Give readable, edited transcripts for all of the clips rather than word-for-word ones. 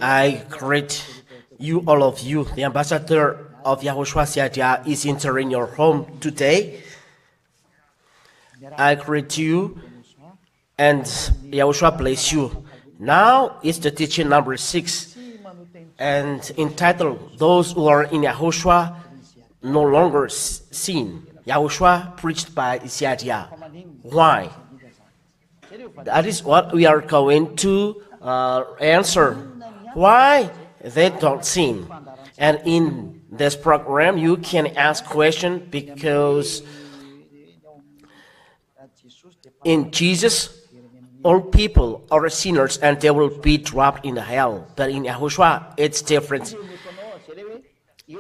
I greet you, all of you. The ambassador of Yahushua Zhyah is entering your home today. I greet you, and Yahushua bless you. Now is the teaching number 6, and entitled, Those Who Are in Yahushua No Longer Sin. Yahushua preached by Zhyah. Why? That is what we are going to answer. Why they don't sin? And in this program, you can ask questions because in Jesus, all people are sinners and they will be dropped in hell. But in Yahushua, it's different.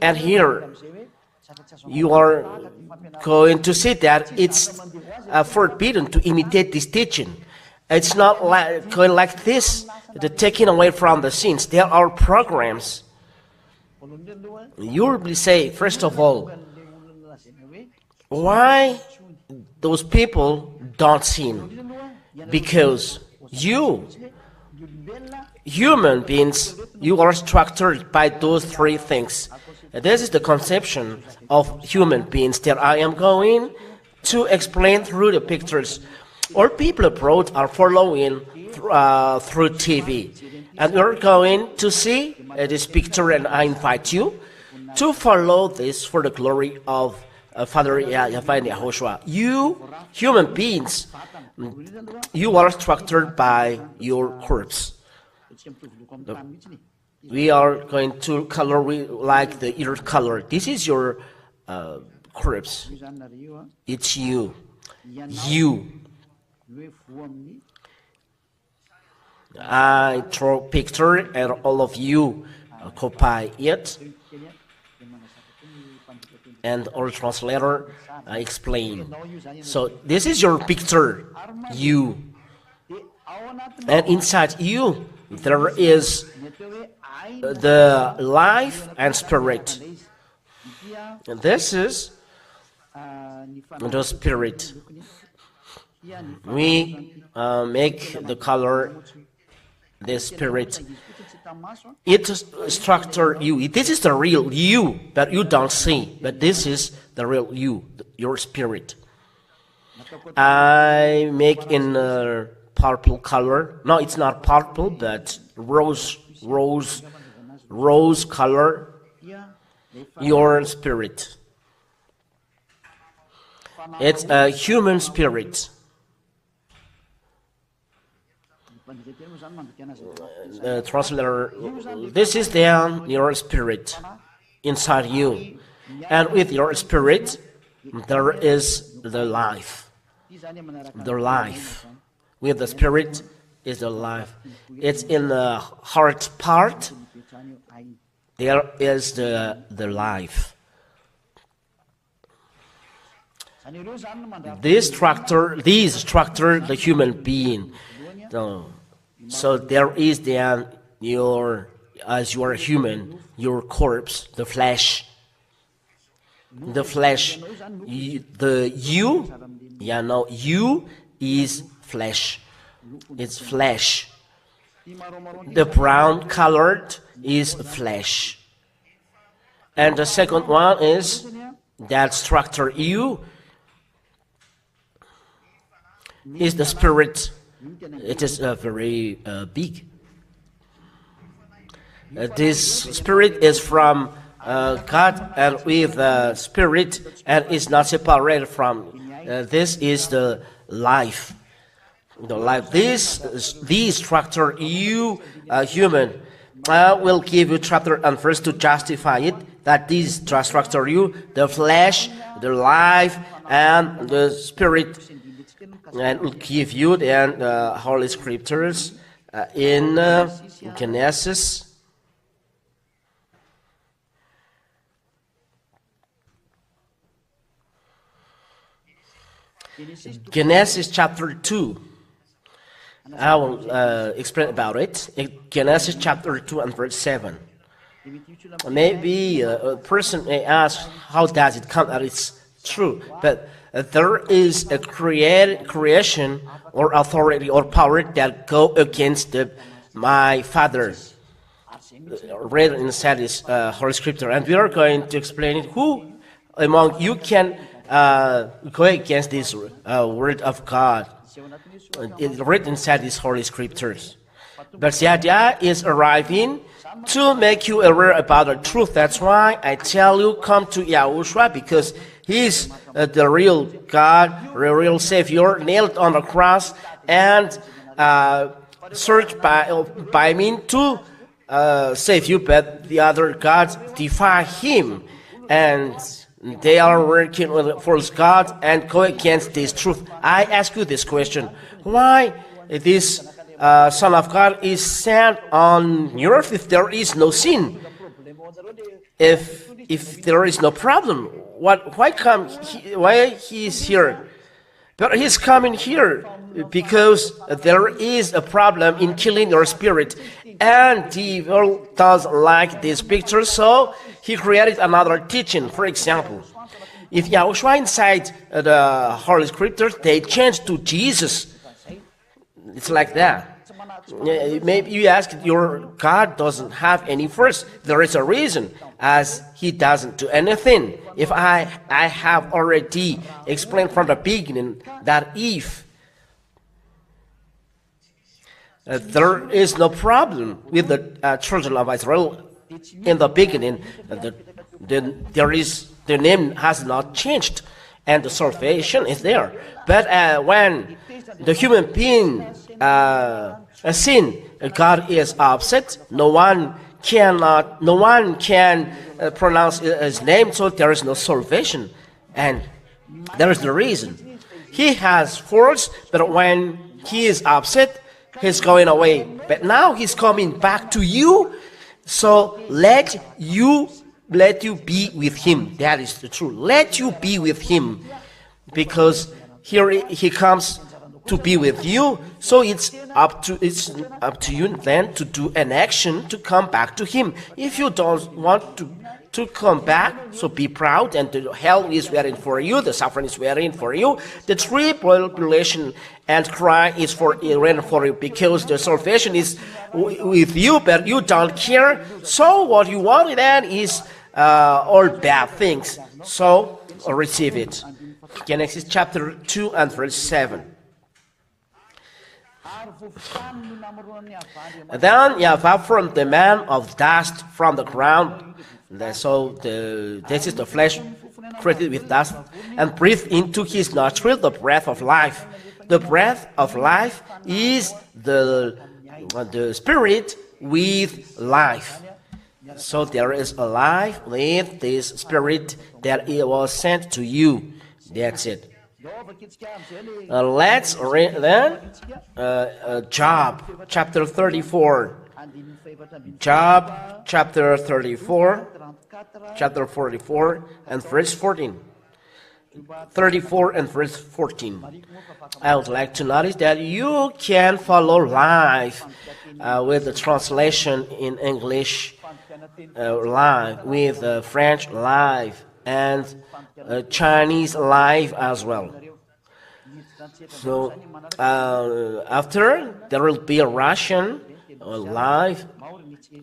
And here, you are going to see that it's forbidden to imitate this teaching. It's not like going like this, the taking away from the sins. There are programs. You will say, first of all, why those people don't sin? Because you, human beings, you are structured by those 3 things. This is the conception of human beings that I am going to explain through the pictures. All people abroad are following through TV. And we're going to see this picture, and I invite you to follow this for the glory of Father Yahushua. You, human beings, you are structured by your corpse. We are going to color like the ear color. This is your corpse. It's you. You. I draw picture and all of you copy it. And our translator explain. So this is your picture, you. And inside you, there is the life and spirit. And this is the spirit. We make the color the spirit. It structure you. This is the real you that you don't see, but this is the real you, your spirit. I make in a purple color. No, it's not purple, but rose color. Your spirit. It's a human spirit. Translator, this is then your spirit inside you, and with your spirit there is the life. The life with the spirit is the life. It's in the heart part. There is the life. This structure the human being. So there is then as you are human, your corpse, the flesh. The flesh, you is flesh. It's flesh. The brown colored is flesh. And the second one is that structure you is the spirit. It is very big. This spirit is from God, and with the spirit, and is not separated from. This is the life. The life. This structure, you human. I will give you chapter and verse to justify it. That this structure, you, the flesh, the life, and the spirit. And will give you then Holy Scriptures in Genesis. Genesis chapter 2. I will explain about it. In Genesis chapter 2 and verse 7. Maybe a person may ask, how does it come that it's true? But there is a creation or authority or power that go against my Father. read inside this Holy Scripture, and we are going to explain it. Who among you can go against this word of God? It's written inside these Holy Scriptures. But Zhyah is arriving to make you aware about the truth. That's why I tell you, come to Yahushua, because He's the real God, the real Savior, nailed on the cross, and searched by me to save you. But the other gods defy Him, and they are working with false gods and go against this truth. I ask you this question: why this Son of God is sent on earth if there is no sin? If there is no problem, why he is here? But he's coming here because there is a problem in killing your spirit, and the world doesn't like this picture, so he created another teaching. For example, if Yahushua inside the Holy Scriptures, they change to Jesus. It's like that. Maybe you ask, your God doesn't have any verse. There is a reason, as He doesn't do anything. If I have already explained from the beginning that if there is no problem with the children of Israel in the beginning, the name has not changed, and the salvation is there. But when the human being sin, God is upset. No one can pronounce His name, so there is no salvation, and there is the reason. He has force, but when He is upset, He's going away. But now He's coming back to you, so let you be with Him. That is the truth. Let you be with Him, because here He comes to be with you. So it's up to you then to do an action to come back to Him. If you don't want to come back, so be proud, and the hell is waiting for you, the suffering is waiting for you, the tribulation and cry is waiting for you, because the salvation is with you, but you don't care. So what you want then is all bad things. So receive it. Genesis chapter 2 and verse 7. Then Yahweh formed the man of dust from the ground. So this is the flesh created with dust, and breathed into his nostril the breath of life. The breath of life is the spirit with life. So there is a life with this spirit that it was sent to you. That's it. Let's read then Job chapter 34. Job chapter 34, chapter 44 and verse 14. 34 and verse 14. I would like to notice that you can follow live with the translation in English live, with French live, and Chinese live as well. So after there will be a Russian live,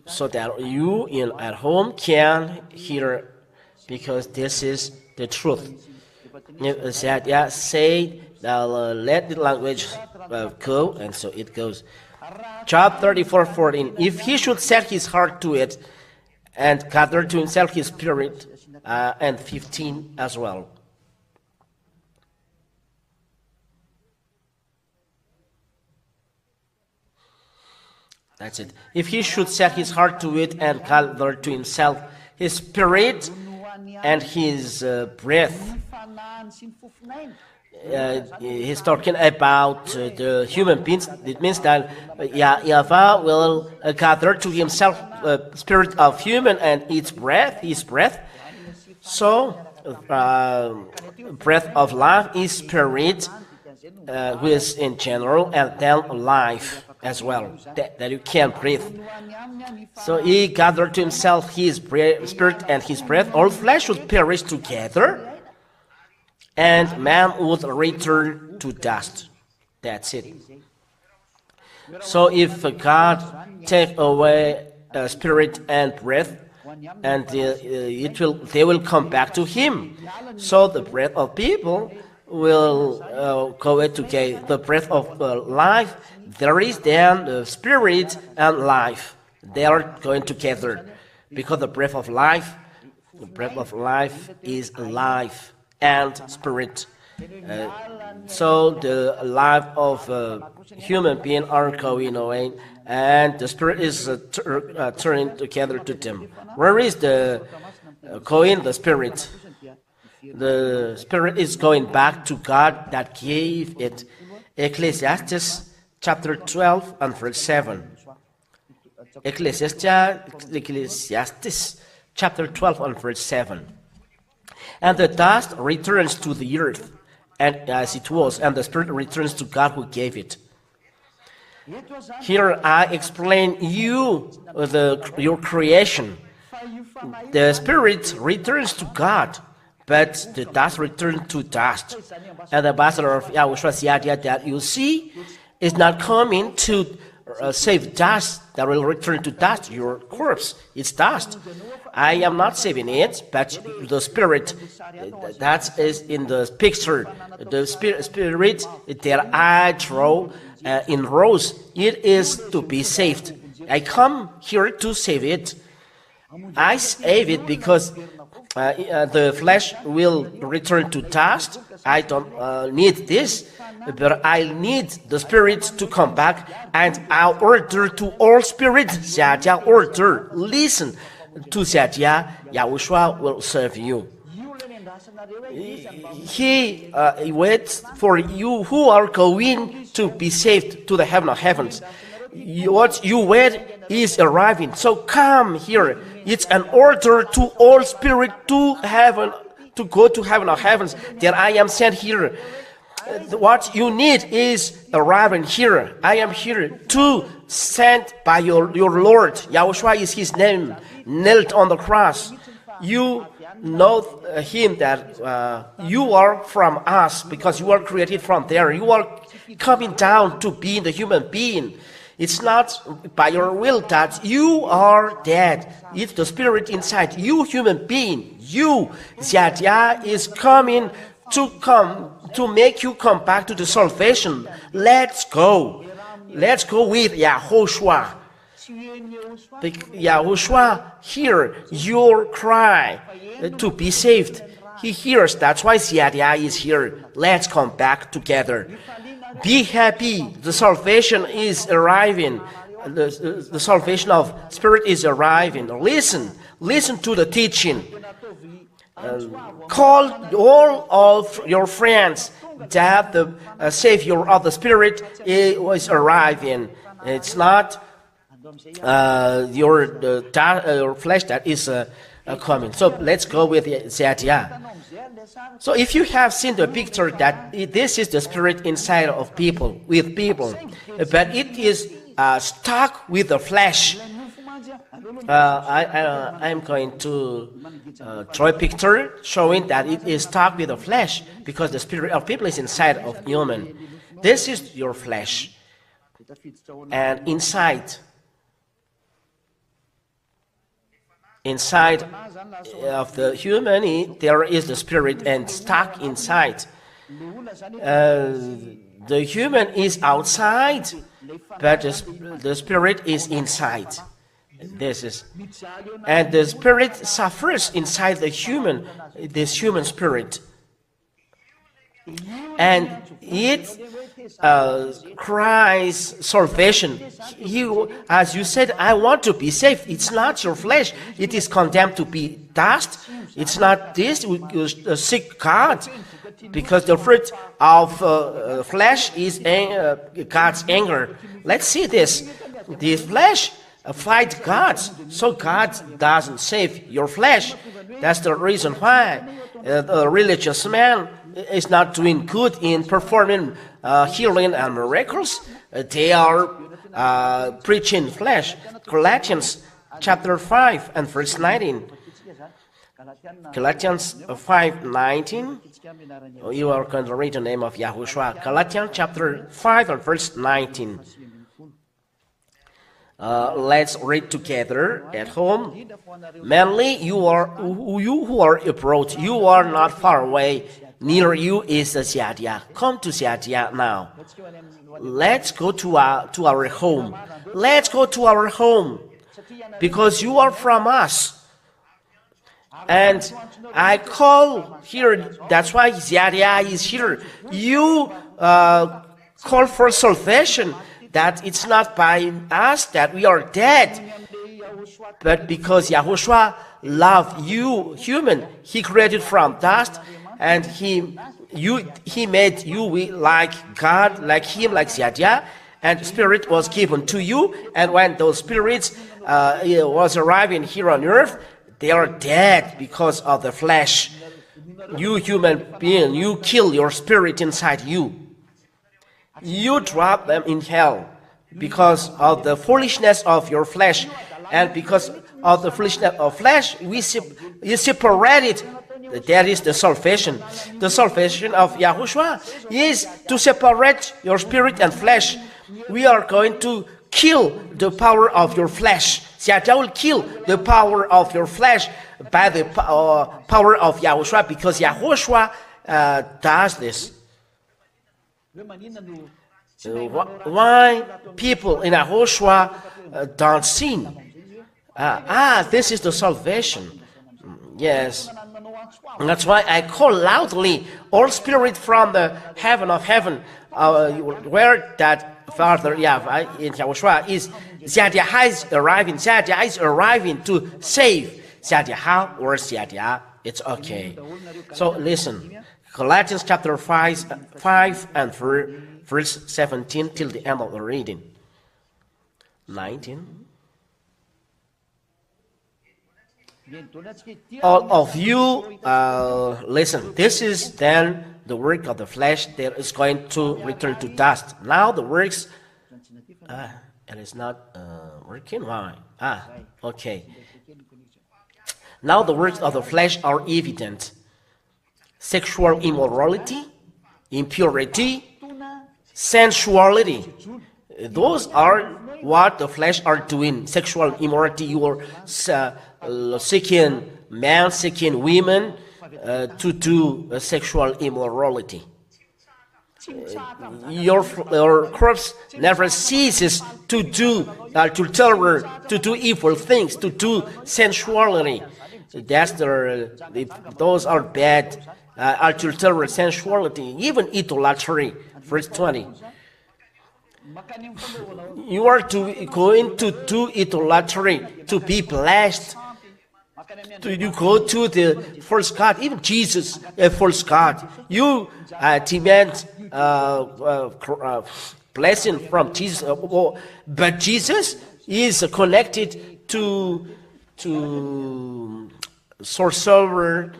so that you at home can hear, because this is the truth. Zhyah said, let the language go, and so it goes. Job 34:14. If he should set his heart to it and gather to himself his spirit, and 15 as well. That's it. If he should set his heart to it and gather to himself his spirit and his breath. He's talking about the human beings. It means that Yahweh will gather to himself the spirit of human and its breath, his breath. So, breath of life is spirit, who is in general, and then life as well, that you can breathe. So he gathered to himself his spirit and his breath. All flesh would perish together, and man would return to dust. That's it. So if God take away spirit and breath, and they will come back to him. So the breath of people will go together. The breath of life, there is then the spirit and life. They are going together, because the breath of life is life and spirit. So the life of human being are going away, and the spirit is turning together to them. Where is the going? The spirit. The spirit is going back to God that gave it. Ecclesiastes chapter 12 and verse 7. Ecclesiastes chapter 12 and verse 7. And the dust returns to the earth, and as it was, and the spirit returns to God who gave it. Here I explain your creation. The spirit returns to God, but the dust returns to dust. And the ambassador of Yahushua, Zhyah, that you see is not coming to save dust that will return to dust. Your corpse, it's dust. I am not saving it, but the spirit that is in the picture, the spirit that I draw in rows, it is to be saved. I come here to save it. I save it because the flesh will return to dust. I don't need this, but I need the spirit to come back, and I order to all spirits, Zhyah order, listen to Zhyah, Yahushua will serve you. He waits for you who are going to be saved to the heaven of heavens. What you wait is arriving. So come here. It's an order to all spirit to heaven, to go to heaven of heavens, that I am sent here. What you need is arriving here. I am here to send by your Lord. Yahushua is his name, nailed on the cross. You know him that you are from us, because you are created from there. You are coming down to be the human being. It's not by your will that you are dead. It's the spirit inside you, human being. You, Zhyah, is coming to make you come back to the salvation. Let's go. Let's go with Yahushua. Yahushua hear your cry to be saved. He hears. That's why Zhyah is here. Let's come back together. Be happy. The salvation is arriving. The salvation of spirit is arriving. Listen to the teaching. Call all of your friends that the Savior of the Spirit is arriving. It's not your flesh that is coming. So let's go with Zhyah. So if you have seen the picture that this is the spirit inside of people, with people, but it is stuck with the flesh. I'm going to draw a picture showing that it is stuck with the flesh, because the spirit of people is inside of human. This is your flesh, and inside of the human, there is the spirit, and stuck inside. The human is outside, but the spirit is inside. And the spirit suffers inside the human, this human spirit. And it cries salvation. As you said, I want to be saved. It's not your flesh. It is condemned to be dust. It's not this. You seek God, because the fruit of flesh is God's anger. Let's see this. The flesh fight God, so God doesn't save your flesh. That's the reason why the religious man is not doing good in performing healing and miracles. They are preaching flesh. Galatians chapter 5 and verse 19. Galatians 5:19. You are going to read the name of Yahushua. Galatians chapter 5 and verse 19. Let's read together at home. Mainly, you who are abroad, you are not far away. Near you is Zhyah. Come to Zhyah now. Let's go to our home. Let's go to our home, because you are from us. And I call here. That's why Zhyah is here. You call for salvation. That it's not by us that we are dead, but because Yahushua loved you, human, He created from dust, and He made you like God, like Him, like Zhyah, and Spirit was given to you. And when those spirits was arriving here on earth, they are dead because of the flesh. You human being, you kill your spirit inside you. You drop them in hell because of the foolishness of your flesh, and because of the foolishness of flesh, you separate it. That is the salvation. The salvation of Yahushua is to separate your spirit and flesh. We are going to kill the power of your flesh. Zhyah will kill the power of your flesh by the power of Yahushua, because Yahushua does this. Why people in Yahushua don't sin? This is the salvation. Yes. That's why I call loudly, all spirit from the heaven of heaven, where that Father Yahweh in Yahushua is. Zhyah is arriving. Zhyah is arriving to save. Zhyah or Zhyah, it's okay. So listen, Galatians chapter 5 and verse 17 till the end of the reading. 19. All of you, listen, this is then the work of the flesh that is going to return to dust. Now the works, it is not working. Why? Okay. Now the works of the flesh are evident: sexual immorality, impurity, sensuality. Those are what the flesh are doing. Sexual immorality, you are seeking men, seeking women to do sexual immorality. Your corpse never ceases to do evil things, to do sensuality. That's those are bad. Adultery, sensuality, even idolatry. Verse 20. You are going to do idolatry to be blessed. You go to the false God, even Jesus, a false God. You demand blessing from Jesus, but Jesus is connected to sorcerer,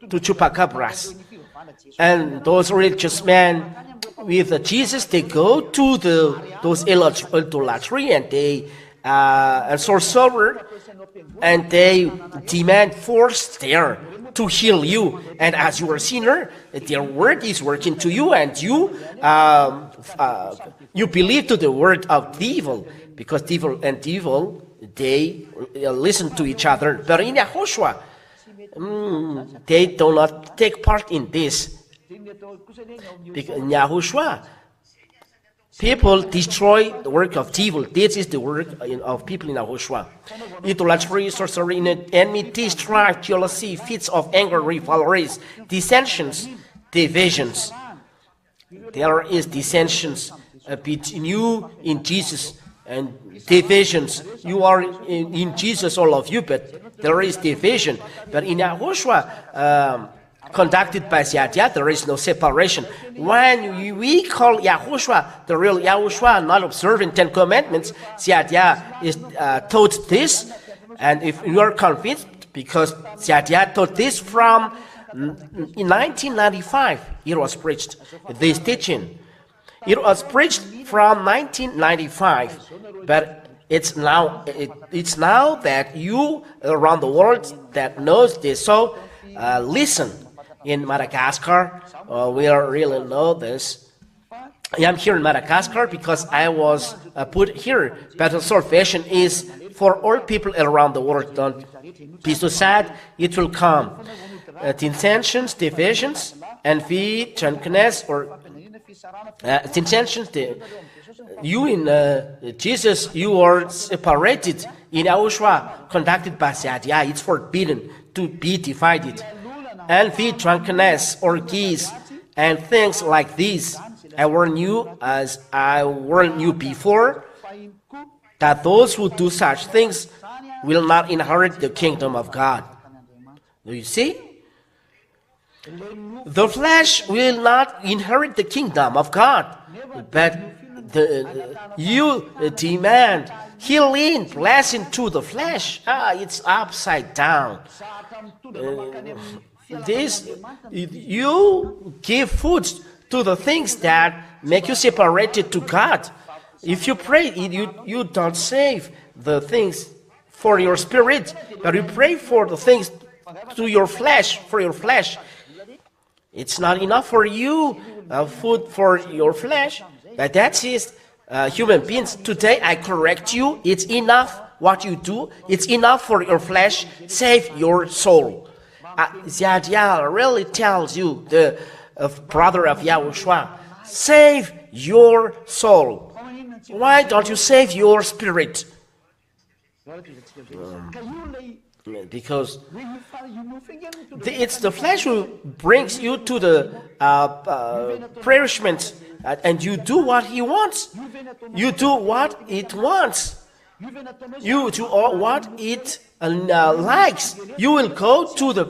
to chupacabras, and those religious men with Jesus, they go to those idolatry, and they sorcerer, and they demand force there to heal you. And as you are a sinner, their word is working to you, and you believe to the word of devil, because devil and devil, they listen to each other. But in Yahushua, they do not take part in this. Because in Yahushua, people destroy the work of devil. This is the work of people in Yahushua. Idolatry, sorcery, enmity, strife, jealousy, fits of anger, rivalries, dissensions, divisions. There is dissensions between you in Jesus, and divisions. You are in Jesus, all of you, but there is division. But in Yahushua, conducted by Zhyah, there is no separation. When we call Yahushua the real Yahushua, not observing 10 commandments, Zhyah is taught this. And if you are convinced, because Zhyah taught this from in 1995, it was preached, this teaching. It was preached from 1995, but it's now that you around the world that knows this. So listen. In Madagascar, we really know this. I am here in Madagascar because I was put here. But the salvation is for all people around the world. Don't be so sad. It will come. Dissensions, divisions, envy, drunkenness, or dissensions. You in Jesus, you are separated. In Yahushua, conducted by Zhyah, it's forbidden to be divided. Envy, drunkenness, orgies, and things like these. I warn you, as I warned you before, that those who do such things will not inherit the kingdom of God. Do you see? The flesh will not inherit the kingdom of God, but you demand healing, blessing to the flesh. It's upside down. You give food to the things that make you separated to God. If you pray, you don't save the things for your spirit, but you pray for the things to your flesh, for your flesh. It's not enough for you, food for your flesh, but that is human beings. Today I correct you. It's enough what you do. It's enough for your flesh. Save your soul. Zhyah really tells you, the brother of Yahushua, save your soul. Why don't you save your spirit? Because it's the flesh who brings you to the perishment, and you do what he wants. You do what it wants. You do what it likes. You will go to the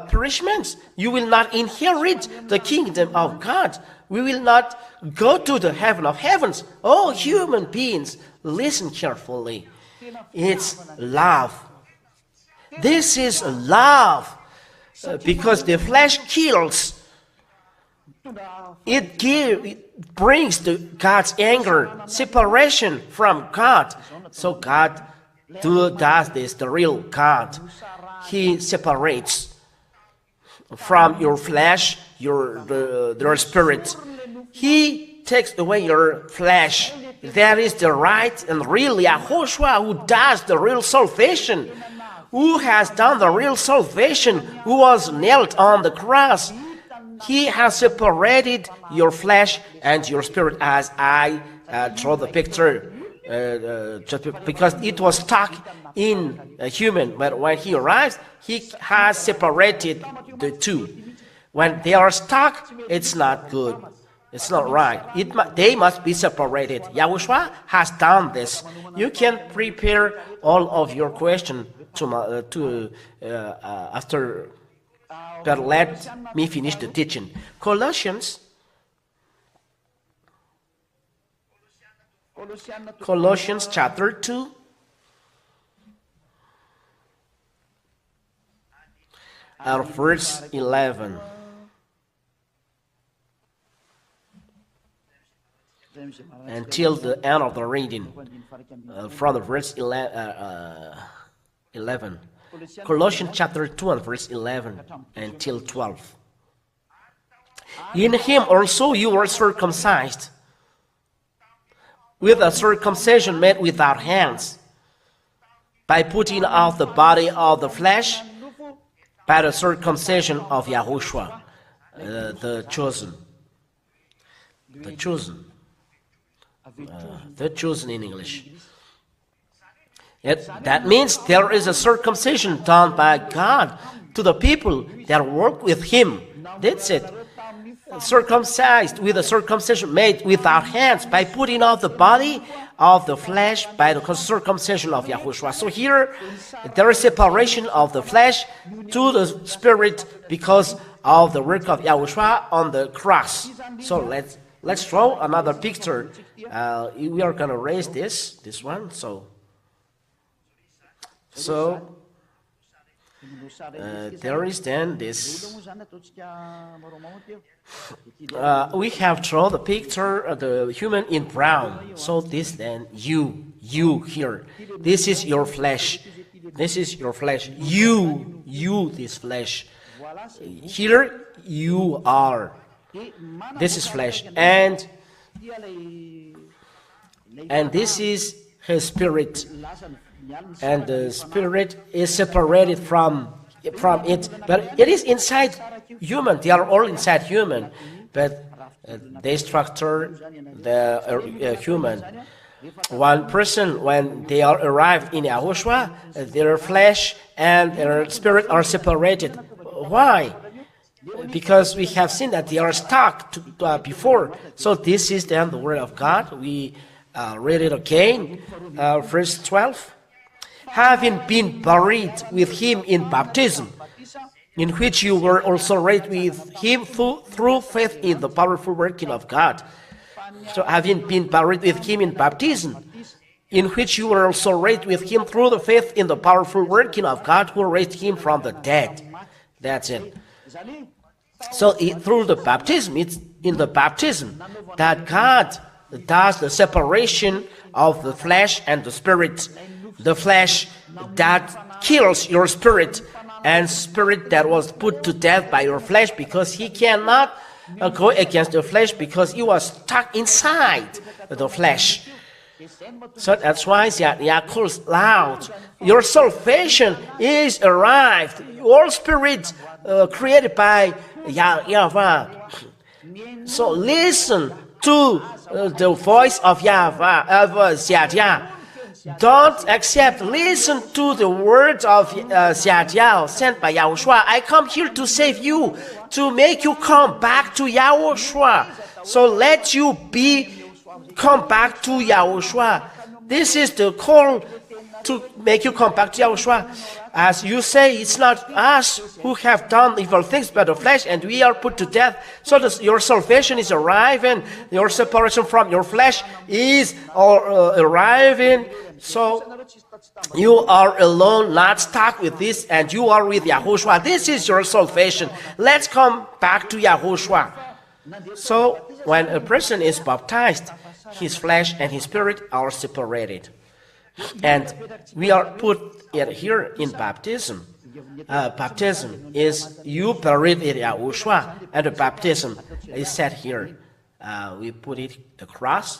perishment. You will not inherit the kingdom of God. We will not go to the heaven of heavens. Oh, human beings, listen carefully. It's love. This is love, because the flesh kills. It brings God's anger, separation from God. So God does this, the real God. He separates from your flesh, your spirit. He takes away your flesh. That is the right and real Yahushua who does the real salvation, who has done the real salvation, who was nailed on the cross. He has separated your flesh and your spirit, as I draw the picture, because it was stuck in a human. But when he arrives, he has separated the two. When they are stuck, it's not good. It's not right. They must be separated. Yahushua has done this. You can prepare all of your questions after. But let me finish the teaching. Colossians chapter 2. Verse 11. Until the end of the reading, from the verse 11. Colossians chapter 2 and verse 11 until 12. In him also you were circumcised, with a circumcision made without hands, by putting off the body of the flesh by the circumcision of Yahushua, the chosen. The chosen in English. That means there is a circumcision done by God to the people that work with him. That's it. Circumcised with a circumcision made without hands, by putting off the body of the flesh by the circumcision of Yahushua. So here there is separation of the flesh to the spirit because of the work of Yahushua on the cross. So let's draw another picture. We are going to raise this one. So there is then this. We have drawn the picture of the human in brown. So this then you here. This is your flesh. This is your flesh. You this flesh. Here you are. This is flesh. And And this is his spirit. And the spirit is separated from it. But it is inside human. They are all inside human. But they structure the human. One person, when they are arrived in Yahushua, their flesh and their spirit are separated. Why? Because we have seen that they are stuck before. So this is then the word of God. We read it again. Verse 12. Having been buried with him in baptism, in which you were also raised with him through faith in the powerful working of God. So having been buried with him in baptism, in which you were also raised with him through the faith in the powerful working of God who raised him from the dead. That's it. So through the baptism, it's in the baptism that God does the separation of the flesh and the spirit. The flesh that kills your spirit, and spirit that was put to death by your flesh, because he cannot go against the flesh because he was stuck inside the flesh. So that's why Zhyah calls loud. Your salvation is arrived. Your spirit created by Yahweh. So listen to the voice of Zhyah. Don't accept, listen to the words of Zhyah sent by Yahushua. I come here to save you, to make you come back to Yahushua. So let you come back to Yahushua. This is the call to make you come back to Yahushua. As you say, it's not us who have done evil things but the flesh, and we are put to death. So your salvation is arriving. Your separation from your flesh is arriving. So you are alone, not stuck with this, and you are with Yahushua. This is your salvation. Let's come back to Yahushua. So when a person is baptized, his flesh and his spirit are separated. And we are put here in baptism. Baptism is you buried in Yahushua, and the baptism is set here. We put it across.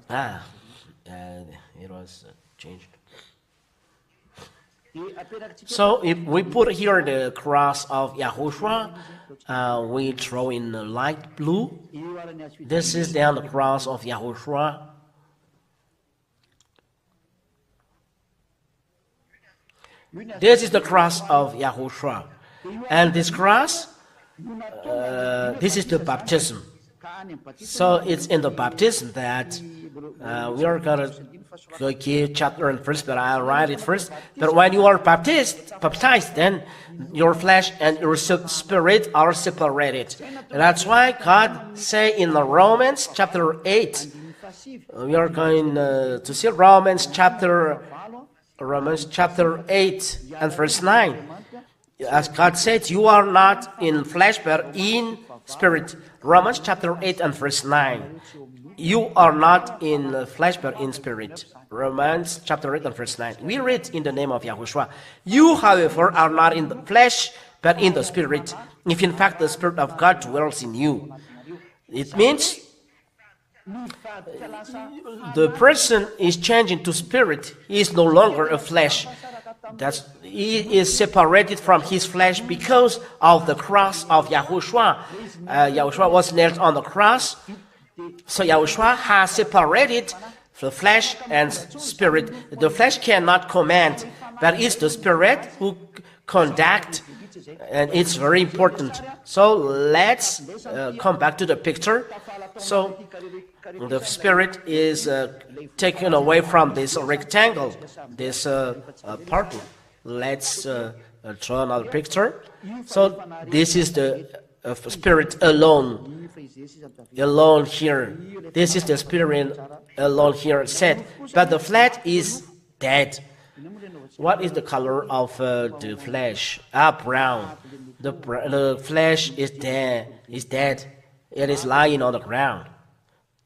It was changed. So if we put here the cross of Yahushua, we throw in the light blue. This is then the cross of Yahushua. This is the cross of Yahushua. And this cross, this is the baptism. So it's in the baptism that we are going to give chapter and verse, but I'll write it first. But when you are baptized, then your flesh and your spirit are separated. And that's why God say in the Romans chapter 8, we are going to see Romans chapter 8 and verse 9. As God said, you are not in flesh but in spirit. Romans chapter 8 and verse 9. You are not in flesh but in spirit. Romans chapter 8 and verse 9. We read in the name of Yahushua. You, however, are not in the flesh but in the spirit, if in fact the Spirit of God dwells in you. It means the person is changing to spirit. He is no longer a flesh. He is separated from his flesh because of the cross of Yahushua. Yahushua was nailed on the cross. So Yahushua has separated the flesh and spirit. The flesh cannot command, but it's the spirit who conduct, and it's very important. So let's come back to the picture. So the spirit is taken away from this rectangle, this part. Let's draw another picture. So this is the spirit alone here. This is the spirit alone here said. But the flesh is dead. What is the color of the flesh? Brown. The flesh is dead. It is lying on the ground.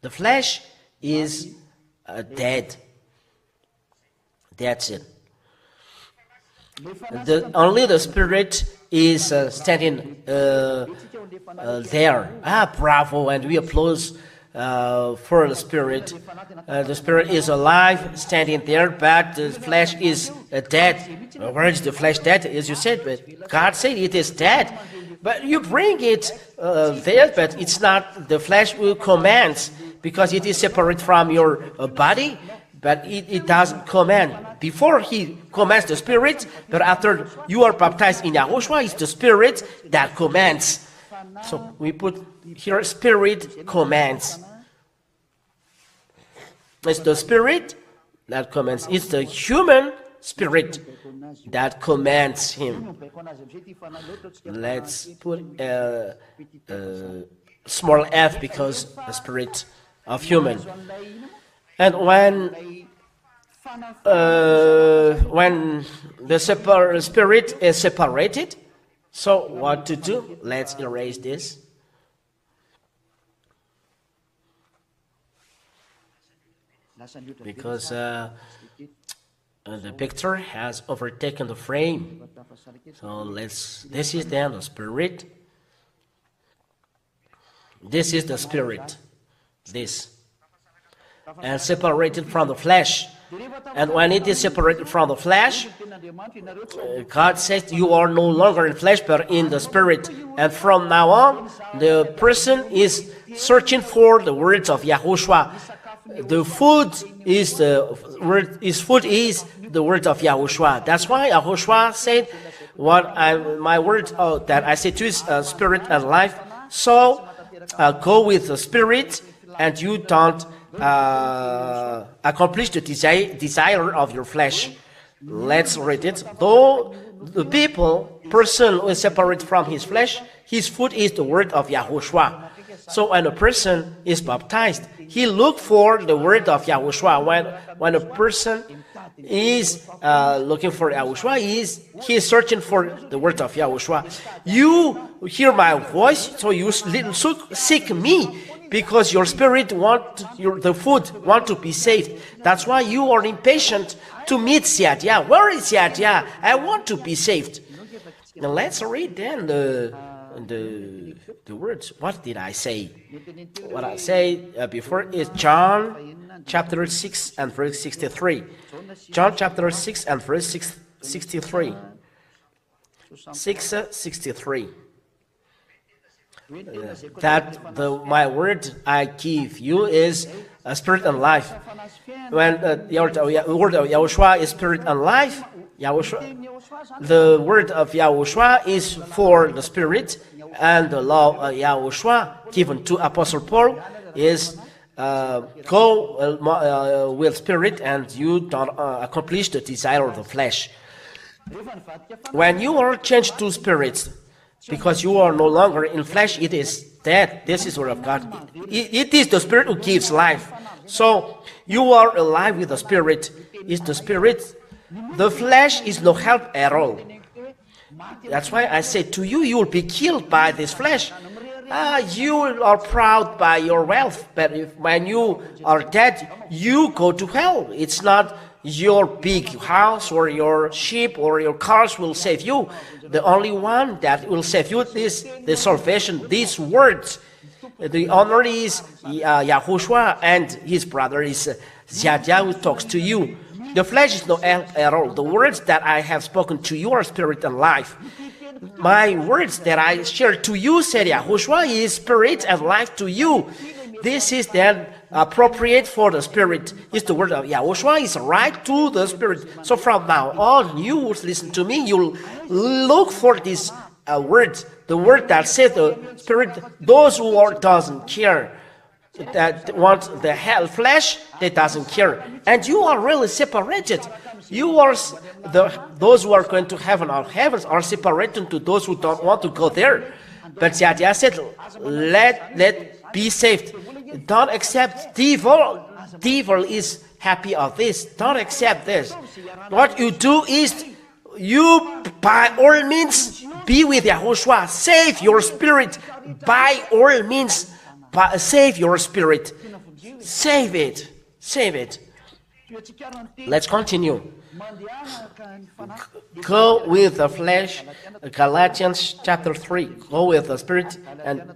The flesh is dead. That's it. Only the spirit is standing there. Bravo, and we applaud for the Spirit. The Spirit is alive, standing there, but the flesh is dead. Where is the flesh dead? As you said, but God said it is dead. But you bring it there, but it's not the flesh who commands, because it is separate from your body, but it doesn't command. Before he commands the Spirit, but after you are baptized in Yahushua, it's the Spirit that commands. So we put here Spirit commands. It's the Spirit that commands. It's the human spirit that commands him. Let's put a small f, because the spirit of human. And when the spirit is separated, so what to do? Let's erase this. Because the picture has overtaken the frame. So this is then the spirit. This is the spirit. This. And separated from the flesh. And when it is separated from the flesh, God says you are no longer in flesh but in the spirit. And from now on, the person is searching for the words of Yahushua. The food is the word. His food is the word of Yahushua. That's why Yahushua said, my word that I say to is spirit and life. So go with the spirit, and you don't accomplish the desire of your flesh. Let's read it. Though the person who is separate from his flesh, his food is the word of Yahushua. So when a person is baptized, he looks for the word of Yahushua. When a person is looking for Yahushua, he is searching for the word of Yahushua. You hear my voice, so you seek me, because your spirit the food want to be saved. That's why you are impatient to meet Zhyah. Where is Zhyah? I want to be saved. Now let's read then the words. What did I say? What I say before is John chapter 6 and verse 63. John chapter 6 and verse 63. 6:63. That my word I give you is a spirit and life. When the word of Yahushua is spirit and life, the word of Yahushua is for the spirit, and the law of Yahushua given to Apostle Paul is go with spirit, and you don't accomplish the desire of the flesh. When you are changed to spirits, because you are no longer in flesh, it is dead. This is the word of God. It is the spirit who gives life. So you are alive with the spirit. Is the spirit. The flesh is no help at all. That's why I say to you, you will be killed by this flesh. You are proud by your wealth, but when you are dead, you go to hell. It's not your big house or your sheep or your cars will save you. The only one that will save you is the salvation, these words. The honor is Yahushua, and his brother is Zhyah, who talks to you. The flesh is no help at all. The words that I have spoken to you are spirit and life. My words that I share to you, said Yahushua, is spirit and life to you. This is then appropriate for the spirit. Is the word of Yahushua is right to the spirit. So from now on, you will listen to me. You'll look for this word, the word that says the spirit. Those who doesn't care, that want the hell flesh, they doesn't care, and you are really separated. You are those who are going to heaven or heavens are separated to those who don't want to go there. But Zhyah said, let be saved. Don't accept devil. Devil is happy of this. Don't accept this. What you do is you by all means be with Yahushua. Save your spirit by all means. Save your spirit. Save it. Save it. Let's continue. Go with the flesh. Galatians chapter 3. Go with the spirit. And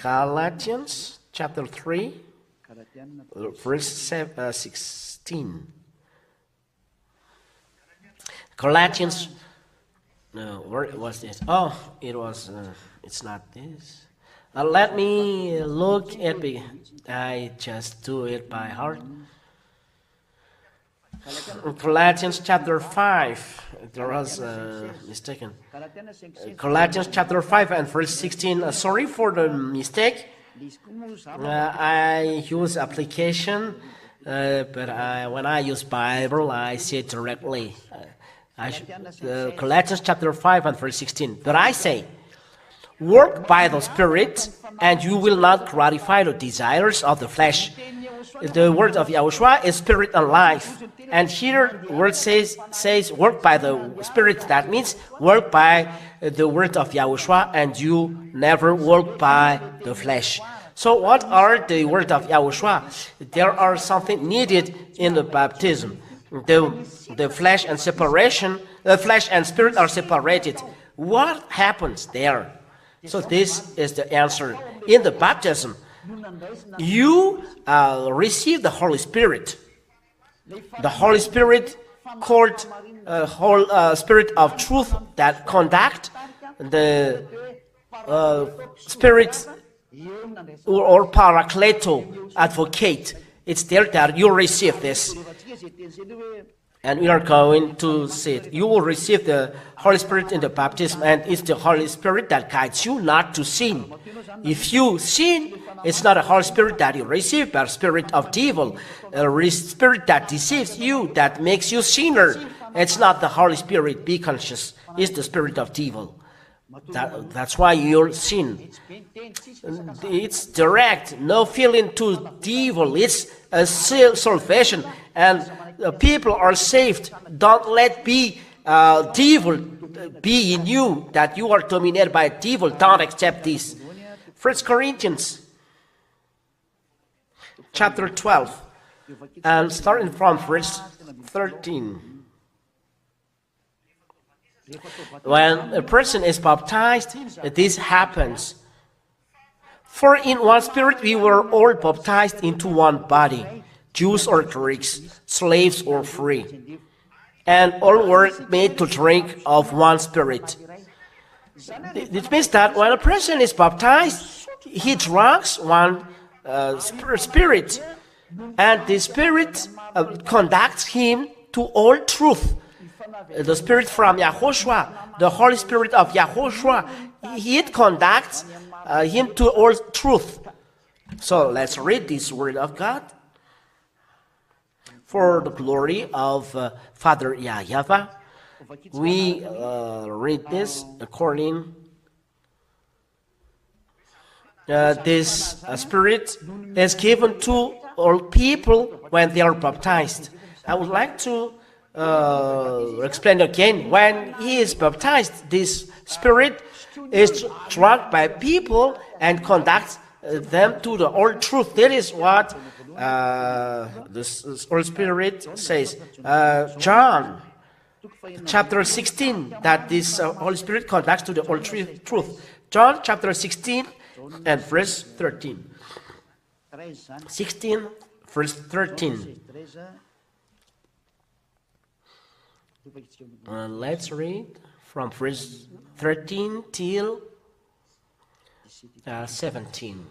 Galatians chapter 3, verse 16. Galatians, no, where was this? Oh, it was, it's not this. Let me look at it. I just do it by heart. Galatians chapter 5, there was mistaken. Galatians chapter 5 and verse 16. Sorry for the mistake. I use application, but when I use Bible, I say it directly. Galatians chapter 5 and verse 16. But I say, work by the Spirit, and you will not gratify the desires of the flesh. The word of Yahushua is spirit and life. And here the word says work by the Spirit. That means work by the word of Yahushua, and you never work by the flesh. So what are the word of Yahushua? There are something needed in the baptism. The flesh and separation, the flesh and spirit are separated. What happens there? So this is the answer. In the baptism, you receive the Holy Spirit. The Holy Spirit called Spirit of truth that conduct the Spirit or Paracleto, advocate. It's there that you receive this. And we are going to see it. You will receive the Holy Spirit in the baptism, and it's the Holy Spirit that guides you not to sin. If you sin, it's not a Holy Spirit that you receive, but a spirit of devil, a spirit that deceives you, that makes you sinner. It's not the Holy Spirit. Be conscious. It's the spirit of devil. That's why you sin. It's direct, no feeling to devil. It's a salvation, and people are saved. Don't let devil be in you, that you are dominated by devil. Don't accept this. 1 Corinthians chapter 12, and starting from verse 13. When a person is baptized, this happens. For in one Spirit we were all baptized into one body, Jews or Greeks, slaves or free, and all were made to drink of one Spirit. It means that when a person is baptized, he drinks one Spirit, and the Spirit conducts him to all truth. The Spirit from Yahushua, the Holy Spirit of Yahushua, it conducts him to all truth. So let's read this word of God. For the glory of Father Yahweh, we read this according this Spirit is given to all people when they are baptized. I would like to explain again. When he is baptized, this Spirit is drunk by people and conducts them to the all truth. That is what the Holy Spirit says. John chapter 16, that this Holy Spirit conducts to the all truth. John chapter 16 and verse 13. 16 verse 13. Let's read from verse 13 till 17,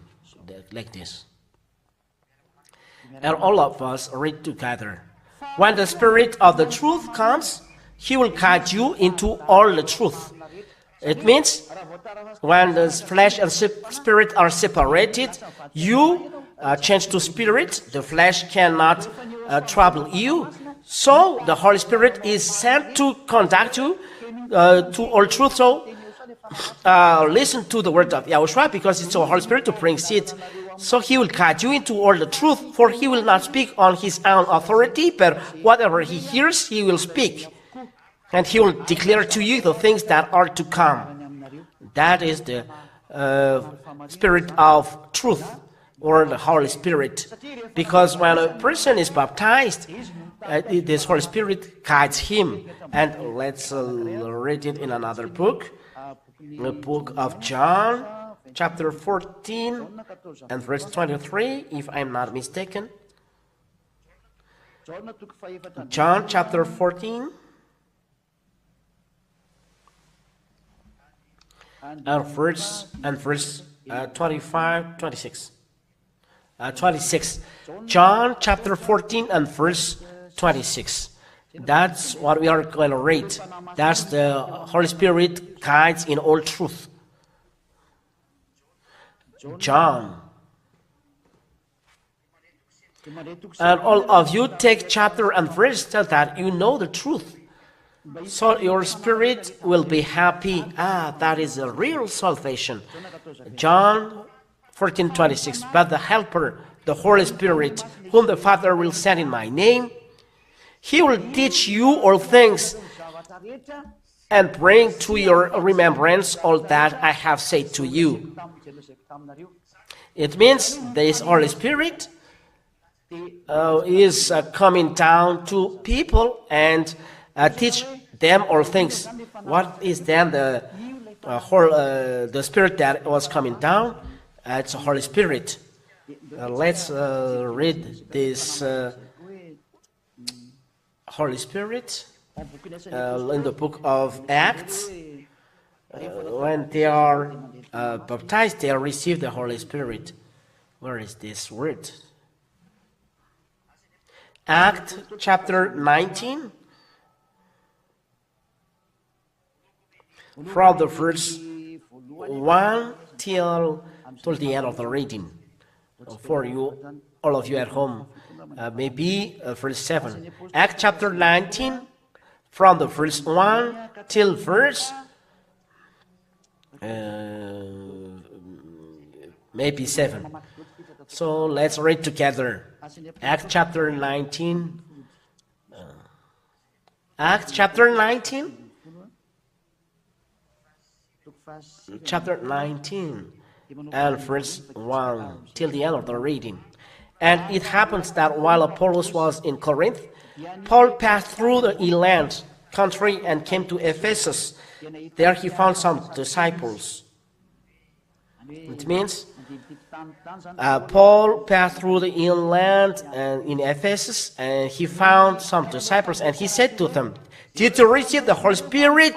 like this. And all of us read together. When the Spirit of the truth comes, he will guide you into all the truth. It means when the flesh and spirit are separated, you change to spirit. The flesh cannot trouble you. So the Holy Spirit is sent to conduct you to all truth. So listen to the word of Yahushua, because it's the Holy Spirit to bring it. So he will guide you into all the truth, for he will not speak on his own authority, but whatever he hears, he will speak. And he will declare to you the things that are to come. That is the Spirit of truth, or the Holy Spirit. Because when a person is baptized, This Holy Spirit guides him. And let's read it in another book, the book of John, chapter 14 and verse 23, if I'm not mistaken. John chapter 14 and verse 25, 26. 26. John chapter 14 and verse 26. That's what we are going to read. That's the Holy Spirit guides in all truth. John. And all of you take chapter and verse so that you know the truth. So your spirit will be happy. That is a real salvation. John 14:26. But the Helper, the Holy Spirit, whom the Father will send in my name, he will teach you all things and bring to your remembrance all that I have said to you. It means this Holy Spirit is coming down to people and teach them all things. What is then the Spirit that was coming down? It's the Holy Spirit. Let's read this Holy Spirit in the book of Acts. When they are baptized, they receive the Holy Spirit. Where is this word? Acts chapter 19. From the verse 1 till the end of the reading. For you, all of you at home, maybe verse 7. Acts chapter 19, from the verse 1 till verse maybe 7. So let's read together. Acts chapter 19. Acts chapter 19. Chapter 19 and verse 1 till the end of the reading. And it happens that while Apollos was in Corinth, Paul passed through the inland country and came to Ephesus. There he found some disciples. It means Paul passed through the inland and in Ephesus, and he found some disciples, and he said to them, "Did you receive the Holy Spirit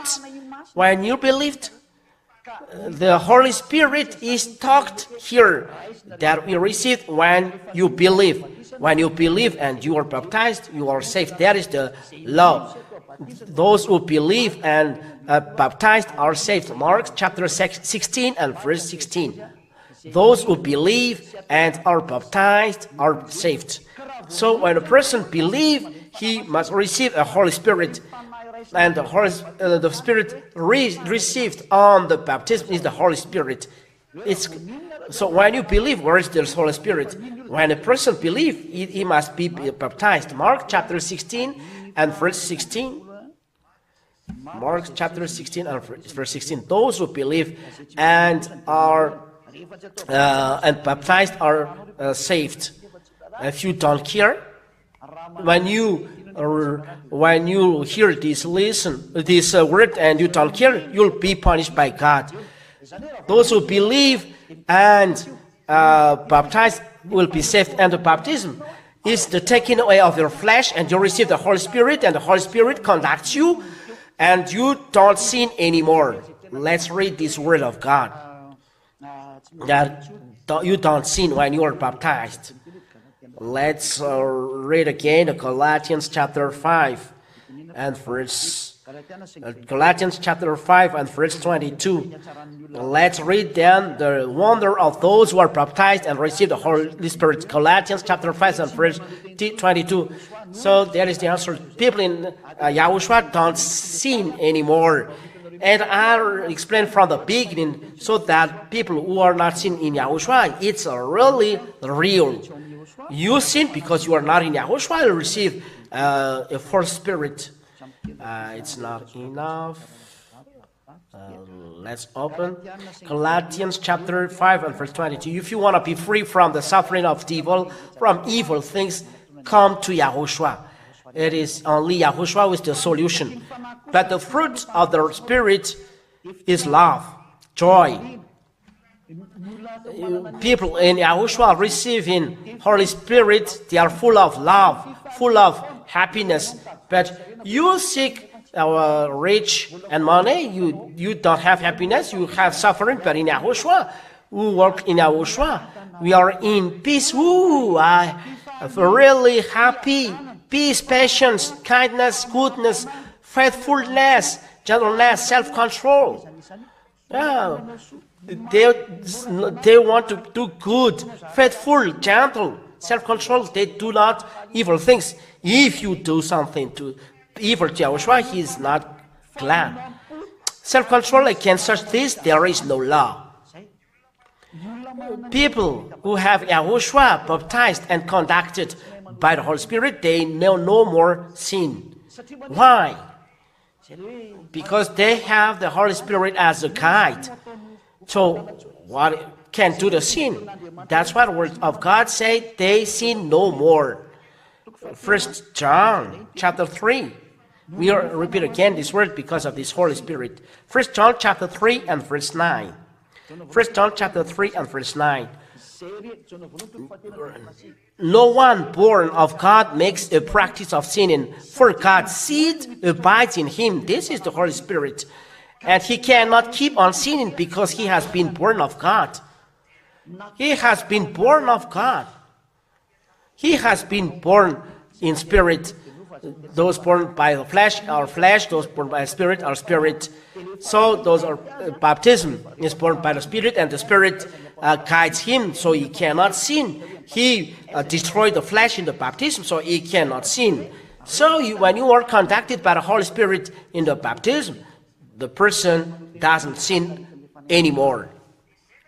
when you believed?" The Holy Spirit is talked here that we received when you believe. When you believe and you are baptized, you are saved. That is the law. Those who believe and baptized are saved. Mark chapter 16 and verse 16. Those who believe and are baptized are saved. So when a person believes, he must receive a Holy Spirit. And the Spirit received on the baptism is the Holy Spirit. So when you believe, where is the Holy Spirit? When a person believes, he must be baptized. Mark chapter 16 and verse 16. Mark chapter 16 and verse 16. Those who believe and are and baptized are saved. If you don't care, when you hear this word and you don't care, you'll be punished by God. Those who believe and baptized will be saved, and the baptism is the taking away of your flesh, and you receive the Holy Spirit, and the Holy Spirit conducts you, and you don't sin anymore. Let's read this word of God, that you don't sin when you are baptized. Let's read again Galatians chapter 5 and verse Galatians chapter 5 and verse 22. Let's read then the wonder of those who are baptized and receive the Holy Spirit. Galatians chapter 5 and verse 22. So there is the answer. People in Yahushua don't sin anymore. And I'll explain from the beginning so that people who are not sin in Yahushua, it's really real. You sin because you are not in Yahushua, you receive a false spirit. It's not enough. Let's open Galatians chapter 5 and verse 22. If you want to be free from the suffering of evil, from evil things, come to Yahushua. It is only Yahushua who is the solution. But the fruit of the Spirit is love, joy. People in Yahushua receiving Holy Spirit, they are full of love, full of happiness. But you seek rich and money, you don't have happiness, you have suffering. But in Yahushua, who work in Yahushua, we are in peace. I am really happy. Peace, patience, kindness, goodness, faithfulness, gentleness, self-control. Yeah. They want to do good, faithful, gentle, self-control. They do not evil things. If you do something to evil to Yahushua, he is not glad. Self-control, against such this, there is no law. People who have Yahushua baptized and conducted by the Holy Spirit, they know no more sin. Why? Because they have the Holy Spirit as a guide. So what can do the sin? That's what the word of God said, they sin no more. 1 John chapter 3. We will repeat again this word because of this Holy Spirit. 1 John chapter 3 and verse 9. 1 John chapter 3 and verse 9. No one born of God makes a practice of sinning, for God's seed abides in him. This is the Holy Spirit. And he cannot keep on sinning because he has been born of God. He has been born of God. He has been born in spirit. Those born by the flesh are flesh, those born by the spirit are spirit. So those are baptism is born by the Spirit, and the Spirit guides him, so he cannot sin. He destroyed the flesh in the baptism, so he cannot sin. So when you are conducted by the Holy Spirit in the baptism, the person doesn't sin anymore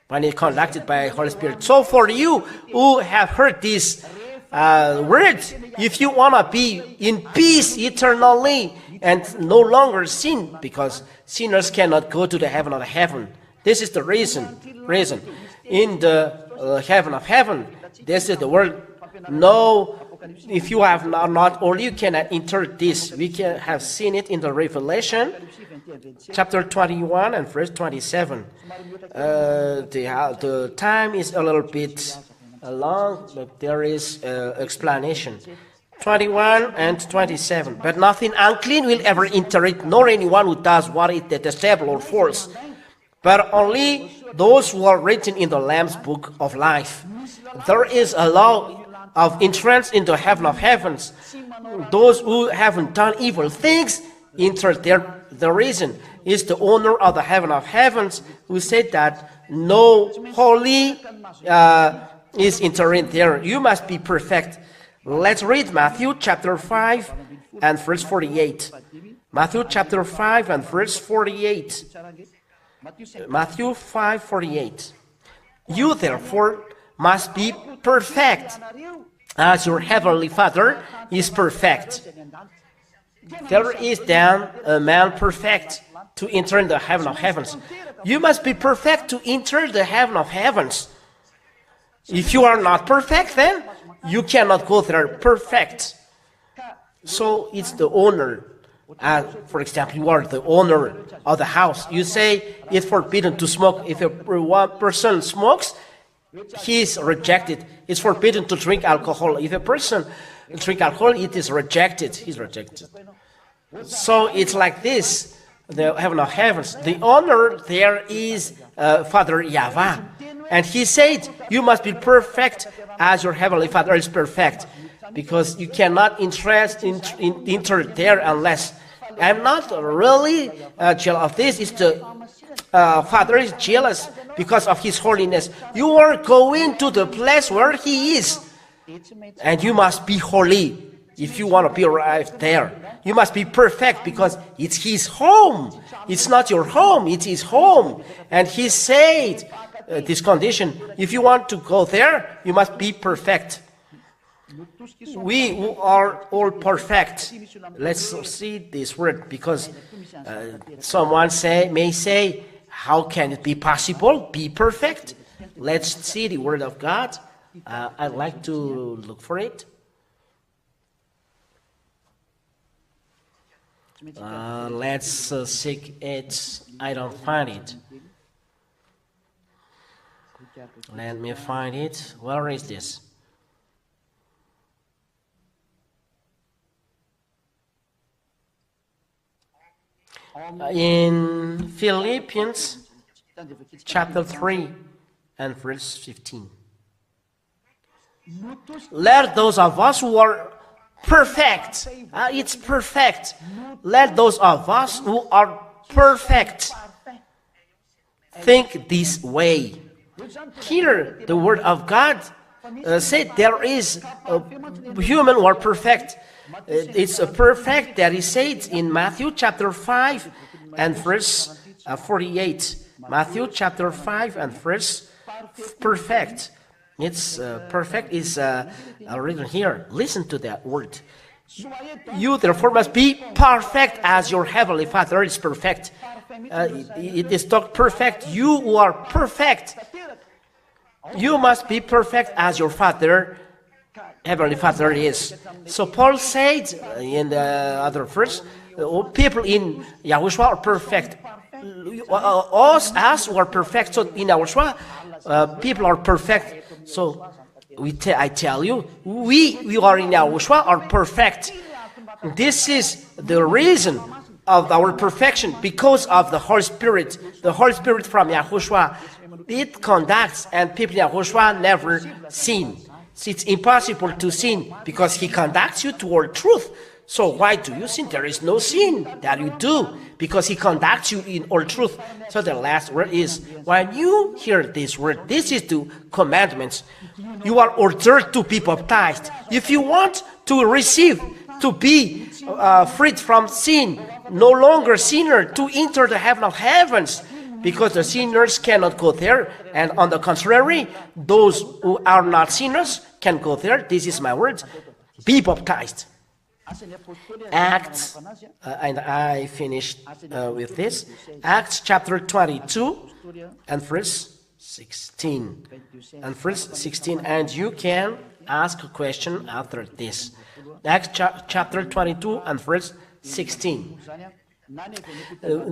when he's conducted by the Holy Spirit. So for you who have heard this word, if you want to be in peace eternally and no longer sin, because sinners cannot go to the heaven of heaven. This is the reason. In the heaven of heaven, this is the word. No, if you have not, or you cannot enter this. We can have seen it in the Revelation, chapter 21 and verse 27. The time is a little bit long, but there is explanation. 21 and 27. But nothing unclean will ever enter it, nor anyone who does what is detestable or false, but only those who are written in the Lamb's book of life. There is a law of entrance into heaven of heavens. Those who haven't done evil things enter there. The reason is the owner of the heaven of heavens, who said that no holy is entering there. You must be perfect. Let's read Matthew chapter 5 and verse 48. Matthew chapter 5 and verse 48. Matthew 5:48. You therefore must be perfect, as your heavenly Father is perfect. There is then a man perfect to enter the heaven of heavens. You must be perfect to enter the heaven of heavens. If you are not perfect, then you cannot go there perfect. So it's the owner. For example, you are the owner of the house. You say it's forbidden to smoke. If one person smokes, he is rejected. It's forbidden to drink alcohol. If a person drinks alcohol, it is rejected. He's rejected. So it's like this. The heaven of heavens. The owner there is Father Yahweh. And he said, you must be perfect as your heavenly Father is perfect. Because you cannot enter there unless. I'm not really jealous of this. It's the Father is jealous because of his holiness. You are going to the place where he is. And you must be holy if you want to be arrived there. You must be perfect because it's his home. It's not your home, it's his home. And he said this condition, if you want to go there, you must be perfect. We who are all perfect. Let's see this word, because someone may say, how can it be possible? Be perfect? Let's see the word of God. I'd like to look for it. Let's seek it. I don't find it. Let me find it. Where is this? In Philippians chapter 3 and verse 15. Let those of us who are perfect, it's perfect. Let those of us who are perfect think this way. Here, the word of God said there is a human who are perfect. It's a perfect that is said in Matthew chapter 5 and verse 48. Matthew chapter 5 and verse perfect. It's perfect is written here. Listen to that word. You therefore must be perfect as your heavenly Father is perfect. It is talked perfect. You who are perfect. You must be perfect as your Father, Heavenly Father is. So Paul said in the other verse, people in Yahushua are perfect. Us who are perfect. So in Yahushua, people are perfect. So I tell you, we are in Yahushua are perfect. This is the reason of our perfection because of the Holy Spirit. The Holy Spirit from Yahushua, it conducts, and people in Yahushua never sin. It's impossible to sin because he conducts you toward truth. So why do you sin? There is no sin that you do because he conducts you in all truth. So the last word is, when you hear this word, this is the commandments. You are ordered to be baptized. If you want to receive, to be freed from sin, no longer sinner, to enter the heaven of heavens, because the sinners cannot go there, and on the contrary, those who are not sinners can go there. This is my word. Be baptized. Acts, and I finished with this. Acts chapter 22 and verse 16. And verse 16, and you can ask a question after this. Acts chapter 22 and verse 16.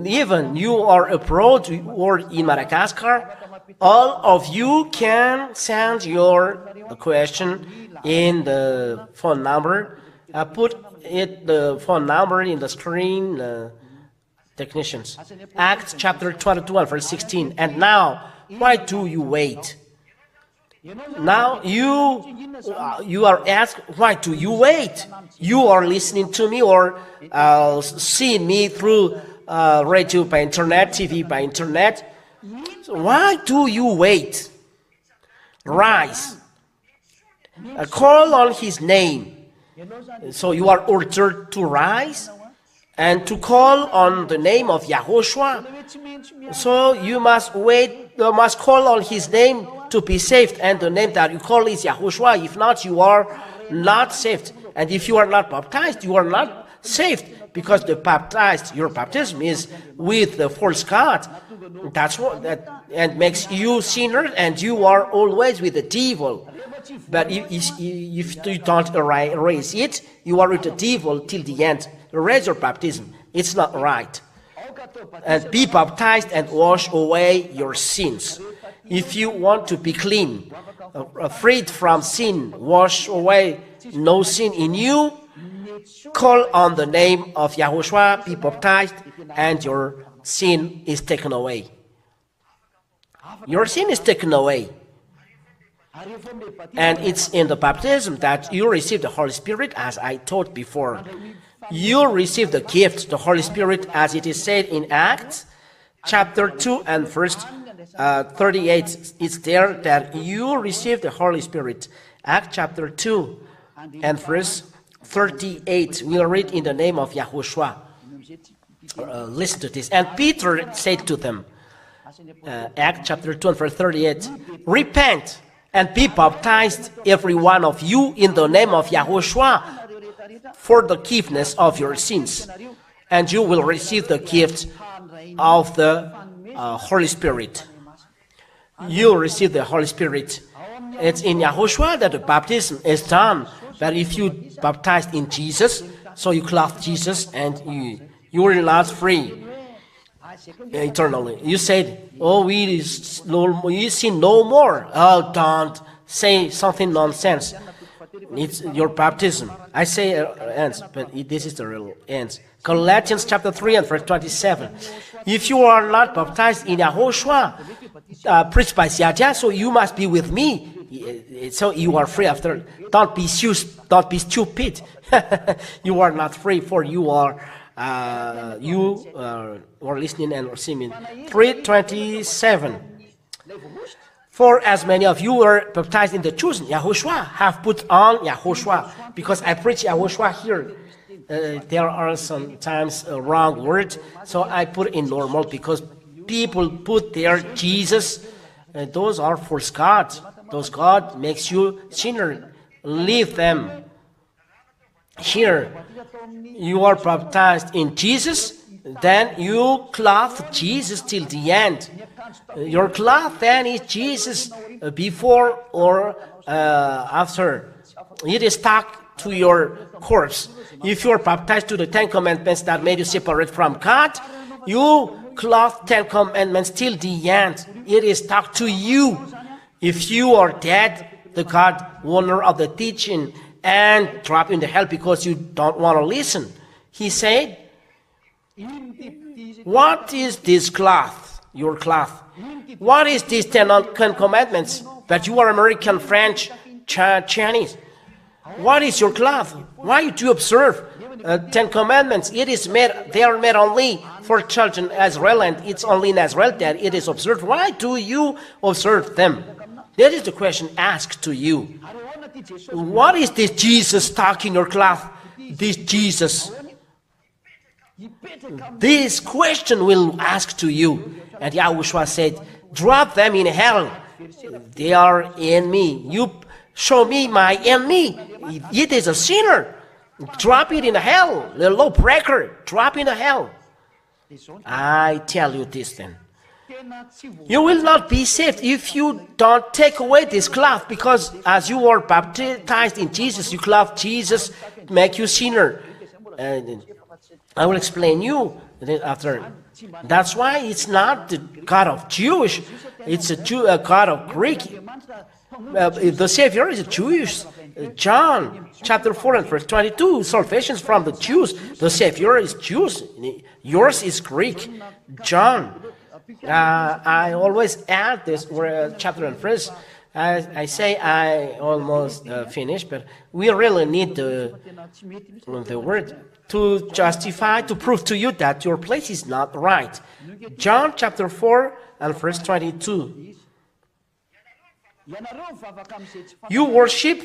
Even you are abroad or in Madagascar, all of you can send your question in the phone number. Put the phone number in the screen, technicians. Acts chapter 22 and verse 16. And now, why do you wait? Now you are asked, why do you wait? You are listening to me or seeing me through radio by internet, TV by internet. So why do you wait? Rise. Call on his name. So you are ordered to rise and to call on the name of Yahushua. So you must wait, you must call on his name to be saved, and the name that you call is Yahushua. If not, you are not saved. And if you are not baptized, you are not saved, because the baptized, your baptism is with the false God. That's what that and makes you sinner, and you are always with the devil. But if you don't erase it, you are with the devil till the end. Erase your baptism. It's not right. And be baptized and wash away your sins. If you want to be clean, freed from sin, wash away no sin in you, call on the name of Yahushua, be baptized, and your sin is taken away. Your sin is taken away. And it's in the baptism that you receive the Holy Spirit, as I taught before. You receive the gift, the Holy Spirit, as it is said in Acts chapter 2 and verse 38. It's there that you receive the Holy Spirit. Acts chapter 2 and verse 38. We'll read in the name of Yahushua. Listen to this. And Peter said to them, Acts chapter 2 and verse 38, repent and be baptized, every one of you, in the name of Yahushua, for the forgiveness of your sins, and you will receive the gift of the Holy Spirit. You receive the Holy Spirit. It's in Yahushua that the baptism is done. But if you baptized in Jesus, so you clothe Jesus and You are not free eternally. You said, oh, we sin no more. Oh, don't say something nonsense. It's your baptism. I say ends, but this is the real ends. Galatians chapter 3 and verse 27. If you are not baptized in Yahushua, preached by Zhyah, so you must be with me. So you are free after. Don't be stupid. You are not free, for you are listening and receiving. 3:27. For as many of you were baptized in the chosen Yahushua, have put on Yahushua. Because I preach Yahushua here. There are sometimes a wrong word, so I put in normal because people put their Jesus. Those are false gods. Those God makes you sinner. Leave them. Here, you are baptized in Jesus, then you clothe Jesus till the end. Your cloth then is Jesus before or after. It is stuck to your corpse. If you are baptized to the 10 Commandments that made you separate from God, you clothe 10 Commandments till the end. It is stuck to you. If you are dead, the God owner of the teaching, and drop in the hell because you don't want to listen. He said, what is this cloth? Your cloth. What is these 10 Commandments? But you are American, French, Chinese. What is your cloth? Why do you observe 10 Commandments? It is made, they are made only for children Israel, and it's only in Israel that it is observed. Why do you observe them? That is the question asked to you. What is this Jesus stuck in your cloth? This Jesus. This question will ask to you. And Yahushua said, drop them in hell. They are in me. You show me my enemy. It is a sinner. Drop it in hell. The lawbreaker. Drop in hell. I tell you this then. You will not be saved if you don't take away this cloth, because as you are baptized in Jesus, you clothe Jesus, make you sinner. And I will explain you after. That's why it's not the God of Jewish, it's a God of Greek. The Savior is Jewish. John chapter 4 and verse 22, salvation is from the Jews. The Savior is Jews. Yours is Greek. John. I always add this chapter and verse. I say I almost finished, but we really need the word to justify, to prove to you that your place is not right. John chapter 4 and verse 22. You worship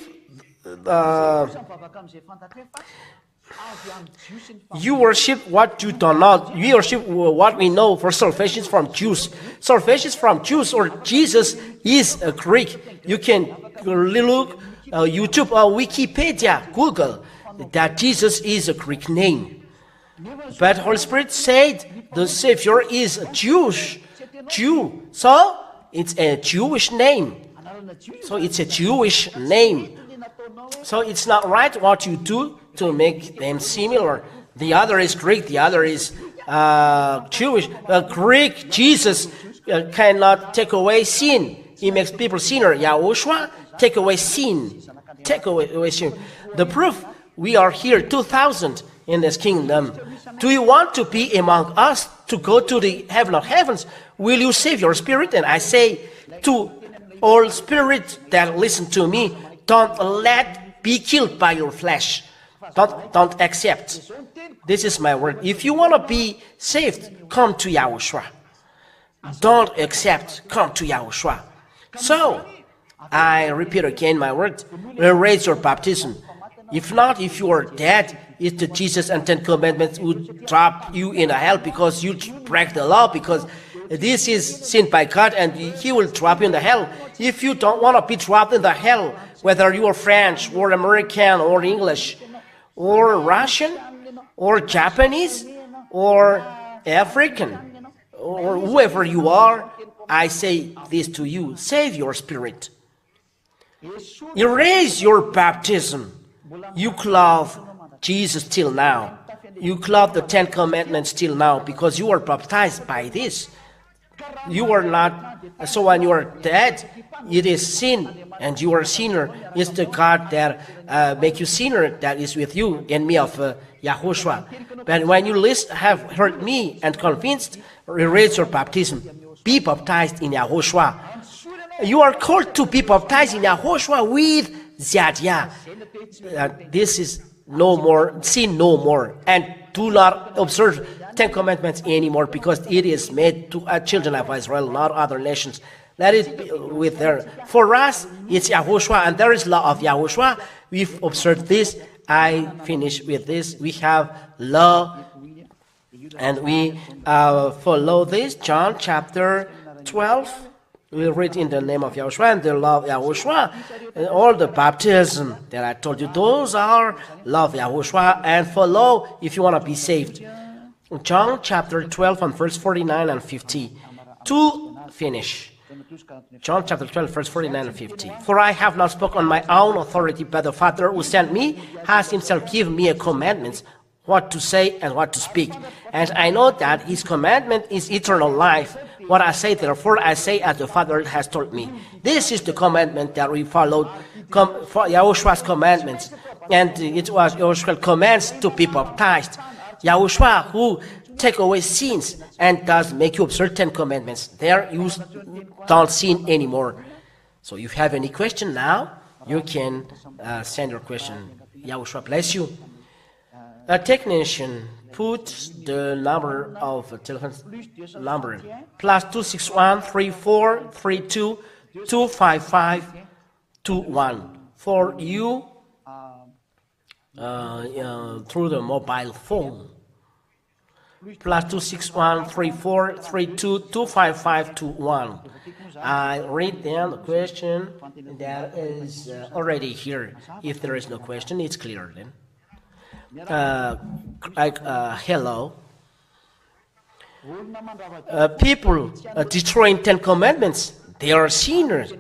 what you do not. We worship what we know, for salvation is from Jews. Salvation is from Jews, or Jesus is a Greek. You can look YouTube or Wikipedia, Google, that Jesus is a Greek name. But Holy Spirit said the Savior is a Jew. So it's a Jewish name. So it's a Jewish name. So it's not right what you do to make them similar. The other is Greek, the other is Jewish. Greek Jesus cannot take away sin. He makes people sinner. Yahushua take away sin. Take away sin. The proof, we are here 2,000 in this kingdom. Do you want to be among us to go to the heaven of heavens? Will you save your spirit? And I say to all spirits that listen to me, don't let be killed by your flesh. Don't accept. This is my word. If you want to be saved, come to Yahushua. Don't accept, come to Yahushua. So, I repeat again my word. Raise your baptism. If not, if you are dead, it's the Jesus and 10 Commandments would drop you in hell because you break the law, because this is sin by God, and He will drop you in the hell. If you don't want to be dropped in the hell, whether you are French or American or English or Russian or Japanese or African or whoever you are, I say this to you: save your spirit. Erase your baptism. You clothe Jesus till now. You clothe the 10 commandments till now because you were baptized by this. You are not, so when you are dead, it is sin, and you are a sinner. It's the God that make you sinner that is with you in me of Yahushua. But when you have heard me and convinced, raise your baptism. Be baptized in Yahushua. You are called to be baptized in Yahushua with Zhyah. This is no more, sin no more, and do not observe 10 commandments anymore, because it is made to children of Israel, not other nations. Let it be with there. For us, it's Yahushua, and there is law of Yahushua. We've observed this. I finish with this. We have law, and we follow this. John chapter 12. We read in the name of Yahushua and the law of Yahushua. And all the baptism that I told you, those are law of Yahushua, and follow if you want to be saved. John chapter 12 and verse 49 and 50. To finish. John chapter 12 verse 49 and 50. For I have not spoken on my own authority, but the Father who sent me has himself given me a commandment, what to say and what to speak. And I know that his commandment is eternal life. What I say, therefore, I say as the Father has told me. This is the commandment that we followed, Yahushua's commandments. And it was Yahushua's commands to be baptized. Yahushua, who take away sins and does make you observe 10 commandments. There you don't sin anymore. So if you have any question now, you can send your question. Yahushua bless you. A technician put the number of telephone number plus 261 34 32 255 21 for you through the mobile phone. Plus 261 34 32 255 21. I read down the question that is already here. If there is no question, it's clear then. Hello. People destroying 10 commandments, they are sinners.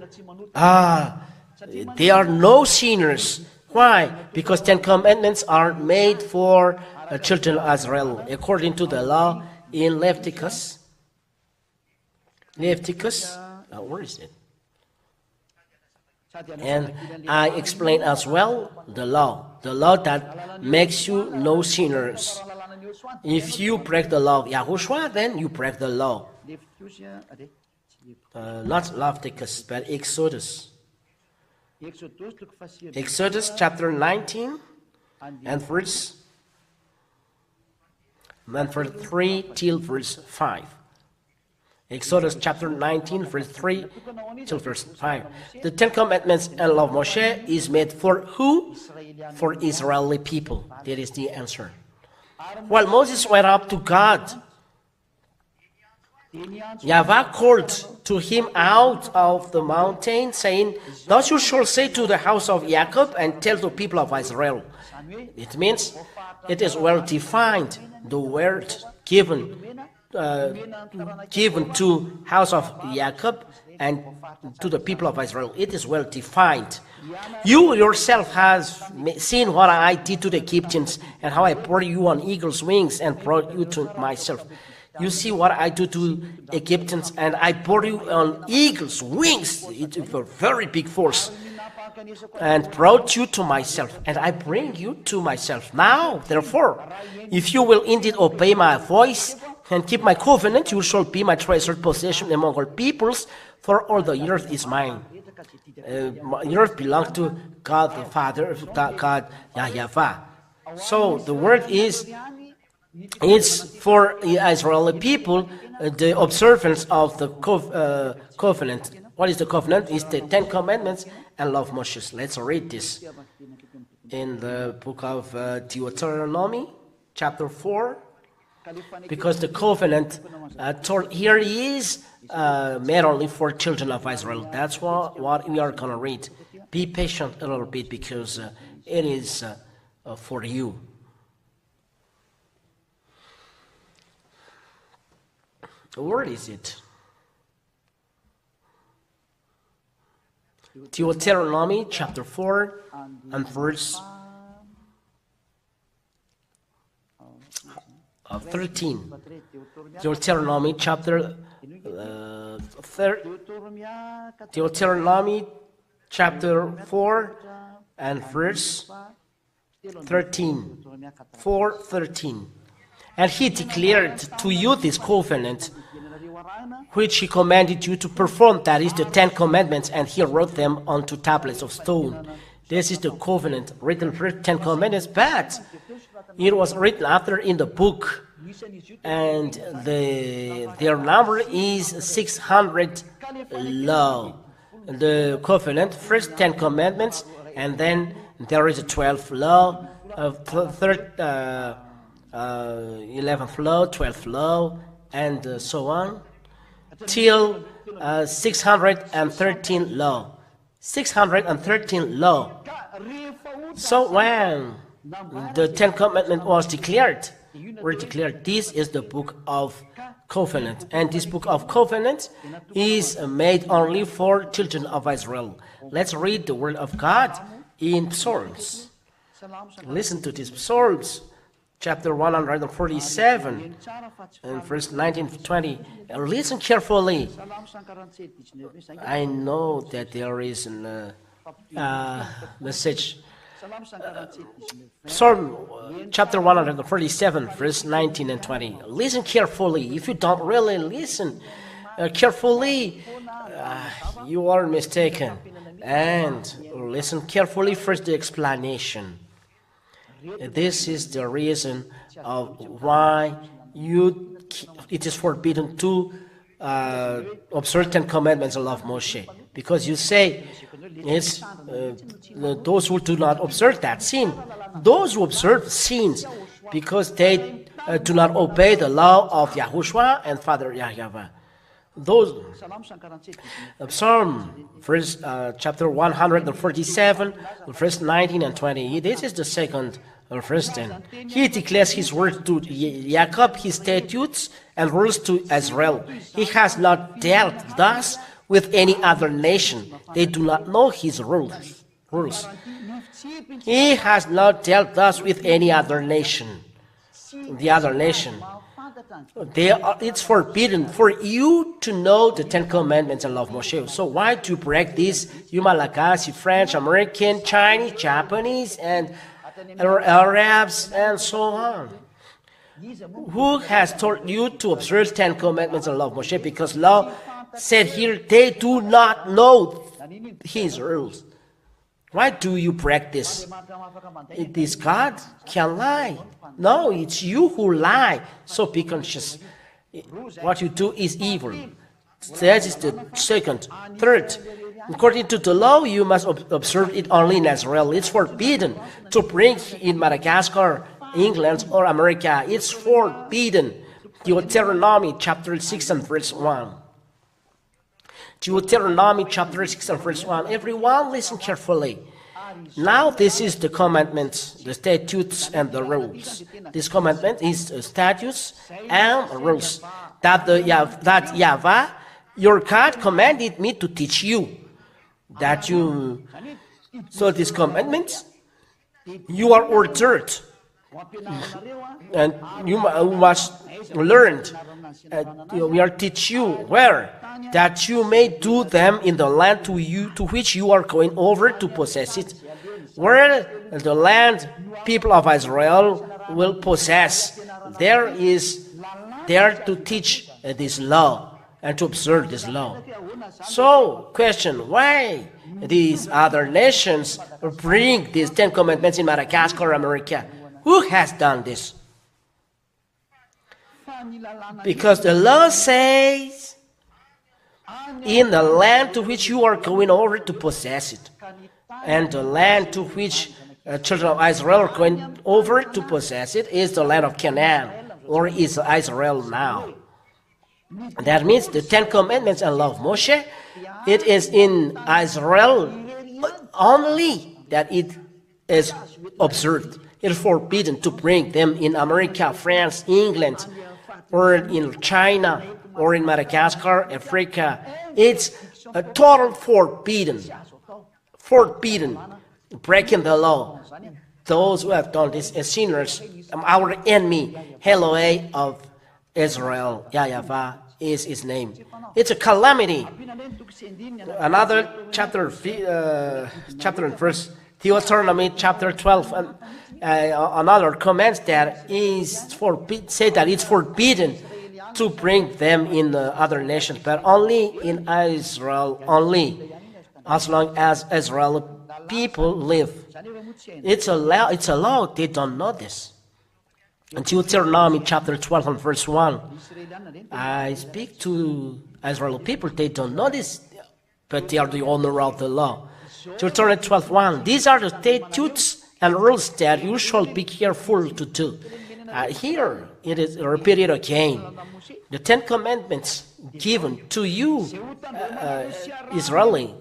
They are no sinners. Why? Because 10 commandments are made for children of Israel, according to the law in Leviticus. Where is it? And I explain as well the law that makes you no sinners. If you break the law of Yahushua, then you break the law. Not Leviticus, but Exodus. Exodus chapter 19 and verse 3 till verse 5. Exodus chapter 19, verse 3 till verse 5. The 10 commandments and law of Moshe is made for who? For Israeli people. That is the answer. While Moses went up to God, Yahweh called to him out of the mountain, saying, thus you shall say to the house of Jacob and tell the people of Israel. It means it is well defined, the word given to house of Jacob and to the people of Israel. It is well defined. You yourself has seen what I did to the Egyptians and how I brought you on eagle's wings and brought you to myself. You see what I do to Egyptians, and I brought you on eagle's wings. It's a very big force. And brought you to myself, and I bring you to myself. Now, therefore, if you will indeed obey my voice and keep my covenant, you shall be my treasured possession among all peoples, for all the earth is mine. The earth belongs to God the Father, God Yahweh. So the word is, it's for the Israeli people, the observance of the covenant. What is the covenant? It's the 10 commandments and law of Moses. Let's read this in the book of Deuteronomy, chapter 4. Because the covenant told here is made only for children of Israel. That's what we are going to read. Be patient a little bit, because it is for you. Where is it? Deuteronomy chapter 4 and verse 13. Deuteronomy chapter Deuteronomy chapter 4 and verse 13. 4:13. And he declared to you this covenant, which he commanded you to perform, that is the 10 commandments, and he wrote them onto tablets of stone. This is the covenant written for 10 commandments, but it was written after in the book, and their number is 600 law. The covenant, first 10 commandments, and then there is a 12th law, 11th law, 12th law, and so on, till 613 law. 613 law. So when the 10 commandments were declared, this is the book of covenant, and this book of covenant is made only for children of Israel. Let's read the word of God in Psalms. Listen to this. Psalms chapter 147 and verse 19 to 20. Listen carefully. I know that there is a message. Psalm chapter 147 verse 19 and 20. Listen carefully. If you don't really listen carefully, you are mistaken. And listen carefully first the explanation. This is the reason of why it is forbidden to observe 10 commandments and love Moshe. Because you say it's those who do not observe that sin. Those who observe sins because they do not obey the law of Yahushua and Father Yahweh. Those Psalm verse chapter 147 verse 19 and 20. This is the second verse 10. He declares his word to Jacob, his statutes and rules to Israel. He has not dealt thus with any other nation. They do not know his rules. He has not dealt thus with any other nation. The other nation. It's forbidden for you to know the 10 commandments and love Moshe. So why do you break this? You Malagasy, French, American, Chinese, Japanese, and Arabs, and so on. Who has told you to observe 10 commandments and love Moshe? Because law said here, they do not know his rules. Why do you practice? It is God can lie. No, it's you who lie. So be conscious. What you do is evil. That is the second. Third, according to the law, you must observe it only in Israel. It's forbidden to bring in Madagascar, England, or America. It's forbidden. Deuteronomy chapter 6 and verse 1. Deuteronomy chapter 6 and verse 1. Everyone listen carefully. Now this is the commandments, the statutes and the rules. This commandment is the statutes and rules that Yahweh, your God, commanded me to teach you. So these commandments, you are ordered, and you must learn. We are teach you where, that you may do them in the land to which you are going over to possess it, where the land people of Israel will possess. There to teach this law and to observe this law. So, question, why these other nations bring these 10 commandments in Madagascar, America? Who has done this? Because the law says, in the land to which you are going over to possess it, and the land to which children of Israel are going over to possess it is the land of Canaan, or is Israel now. That means the 10 commandments and law of Moshe, it is in Israel only that it is observed. It is forbidden to bring them in America, France, England, or in China, or in Madagascar, Africa. It's a total forbidden, breaking the law. Those who have done this as sinners, our enemy, Elohim of Israel, Yahushua is his name. It's a calamity. Another chapter and verse, Deuteronomy chapter 12, and another comments that say that it's forbidden to bring them in the other nations, but only in Israel only, as long as Israel people live. It's a law. They don't know this. In Deuteronomy chapter 12 and verse 1, I speak to Israel people. They don't know this, but they are the owner of the law. Deuteronomy 12:1. These are the statutes and rules that you shall be careful to do. Here it is repeated again. The 10 Commandments given to you, Israeli.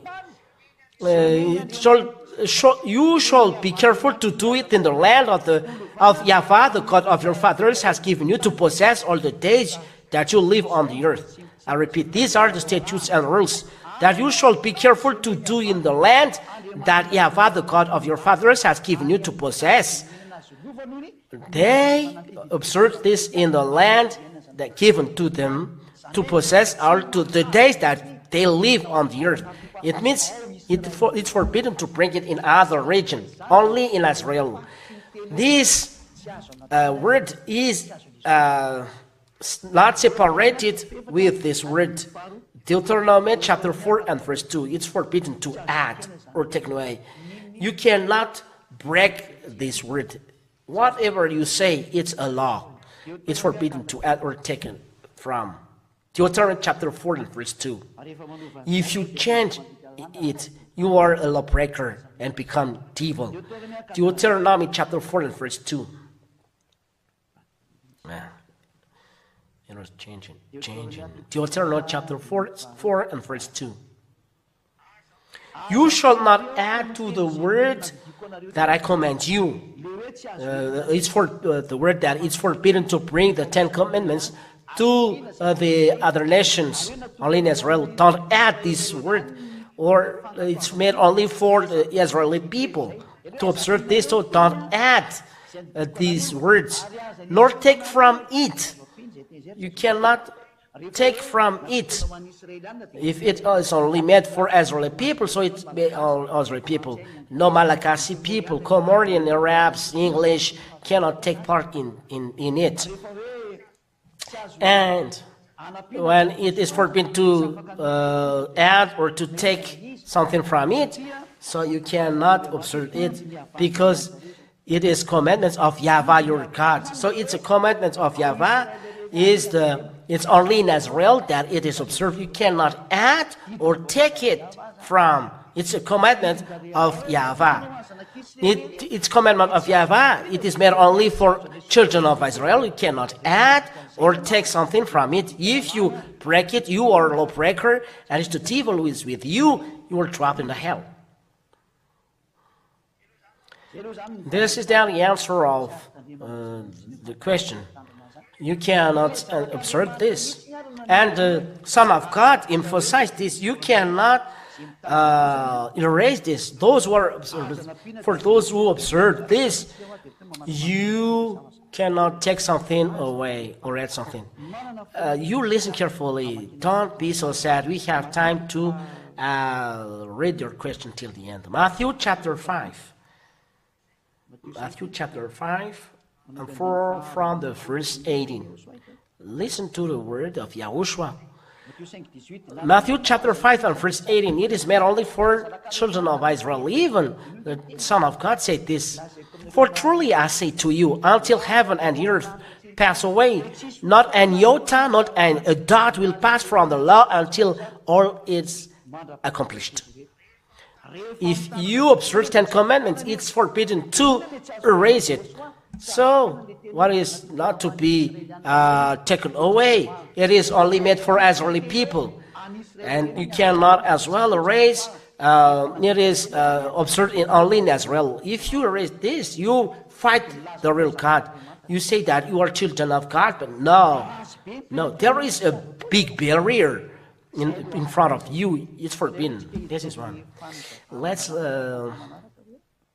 You shall be careful to do it in the land of Yahushua, the God of your fathers, has given you to possess all the days that you live on the earth. I repeat, these are the statutes and rules that you shall be careful to do in the land that Yahushua, the God of your fathers, has given you to possess. They observed this in the land that given to them to possess all to the days that they live on the earth. It means it's forbidden to bring it in other regions, only in Israel. This word is not separated with this word. Deuteronomy chapter 4 and verse 2. It's forbidden to add or take away. You cannot break this word. Whatever you say, it's a law. It's forbidden to add or take it from. Deuteronomy chapter 4 and verse 2. If you change it, you are a lawbreaker and become evil. Deuteronomy chapter 4 and verse 2. Yeah. It was changing. Deuteronomy chapter 4 and verse 2. You shall not add to the word that I command you. It's for the word that it's forbidden to bring the 10 Commandments to the other nations. Only in Israel. Don't add this word, or it's made only for the Israeli people to observe this. So don't add these words, nor take from it. You cannot take from it. If it is only made for Israeli people, so it's all Israeli people. No Malagasy people, Comorian, Arabs, English cannot take part in it. And when it is forbidden to add or to take something from it, so you cannot observe it because it is commandments of Yahushua your God. So it's a commandment of Yahushua. It's only in Israel that it is observed. You cannot add or take it from. It's a commandment of Yahushua. It's commandment of Yahushua. It is made only for children of Israel. You cannot add or take something from it. If you break it, you are a lawbreaker, and if the devil is with you, you will drop into hell. This is the answer of the question. You cannot observe this. And the Son of God emphasized this. You cannot erase this. For those who observe this, you cannot take something away or add something. You listen carefully. Don't be so sad. We have time to read your question till the end. Matthew chapter 5. Matthew chapter 5. And from the verse 18. Listen to the word of Yahushua. Matthew chapter 5 and verse 18. It is made only for children of Israel. Even the Son of God said this. For truly I say to you, until heaven and earth pass away, not an iota, not a dot will pass from the law until all is accomplished. If you observe 10 commandments, it's forbidden to erase it. So, what is not to be taken away? It is only made for Israeli people. And you cannot as well erase, it is observed only in Israel. If you erase this, you fight the real God. You say that you are children of God, but no, there is a big barrier in front of you. It's forbidden. This is one. Let's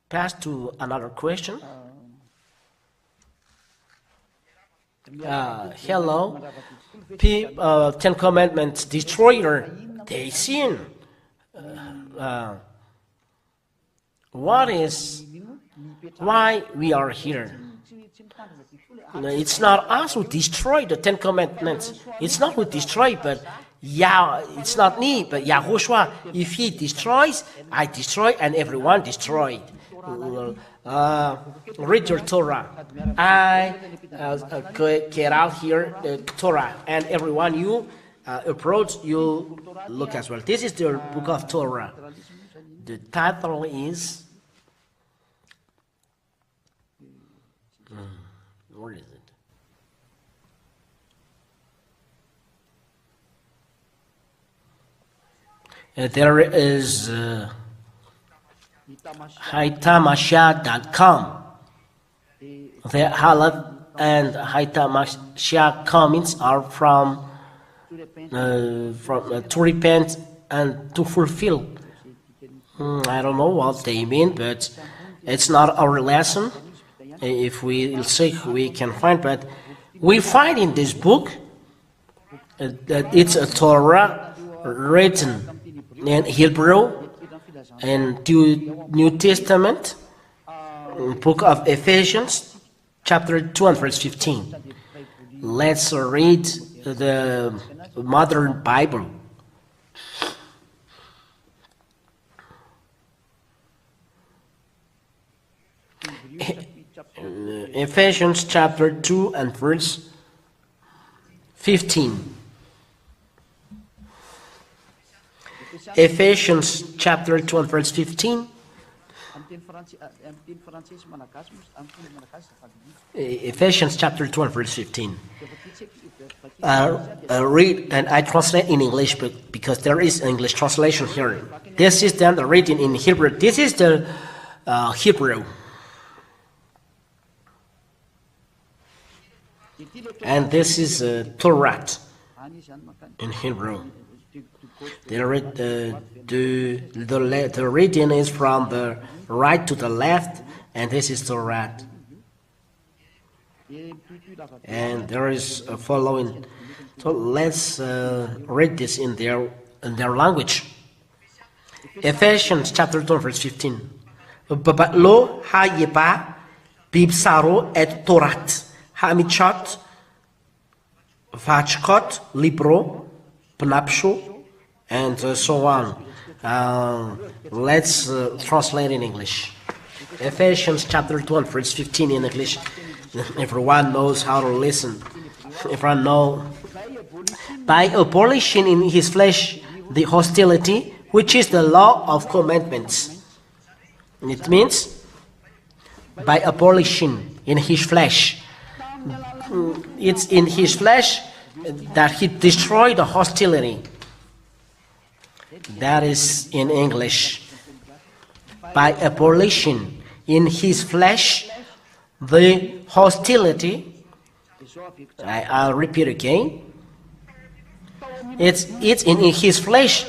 pass to another question. hello, Ten Commandments destroyer, they sin. Why we are here? It's not us who destroy the Ten Commandments. It's not who destroy, but it's not me, but Yahushua. If he destroys, I destroy, and everyone destroyed. Read your Torah. I get out here the Torah, and everyone you approach, you look as well. This is the book of Torah. The title is. Where is it? There is Haitamashia.com. The Halaf and Haitamashia comments are from to repent and to fulfill. I don't know what they mean, but it's not our lesson. If we seek, we can find, but we find in this book that it's a Torah written in Hebrew and New Testament, book of Ephesians, chapter 2 and verse 15. Let's read the modern Bible. Ephesians chapter 2 and verse 15. Ephesians chapter 2 and verse 15. Ephesians chapter 2 and verse 15. Read, and I translate in English because there is English translation here. This is then the reading in Hebrew. This is the Hebrew. And this is Torah in Hebrew. The reading is from the right to the left, and this is Torah. And there is a following. So let's read this in their language. Ephesians chapter 2 verse 15. Lo hayeba bibsaro et torat. Hamichot, Vachkot, Libro, Pnapsho, and so on. Let's translate in English. Ephesians chapter 2 and verse 15 in English. Everyone knows how to listen. Everyone knows. By abolishing in his flesh the hostility, which is the law of commandments. It means by abolishing in his flesh. It's in his flesh that he destroyed the hostility. That is in English. By abolishing in his flesh the hostility. I'll repeat again. It's in his flesh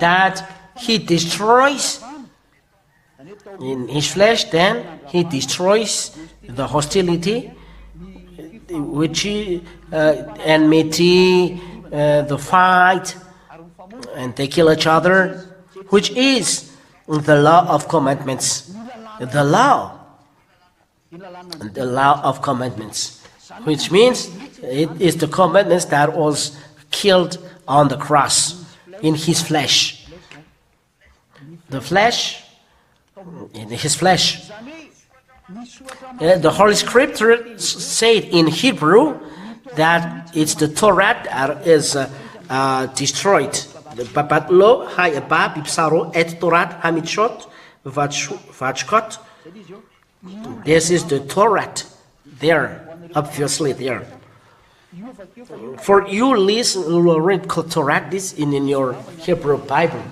that he destroys. In his flesh, then he destroys the hostility, which is enmity, the fight, and they kill each other, which is the law of commandments. The law of commandments, which means it is the commandments that was killed on the cross in his flesh. The flesh, in his flesh. The Holy Scripture said in Hebrew that it's the Torah that is destroyed. But lo hayaba bibsaro et Torah hamichot vachkot. This is the Torah there, obviously there. For you listen, read Torah this in your Hebrew Bible.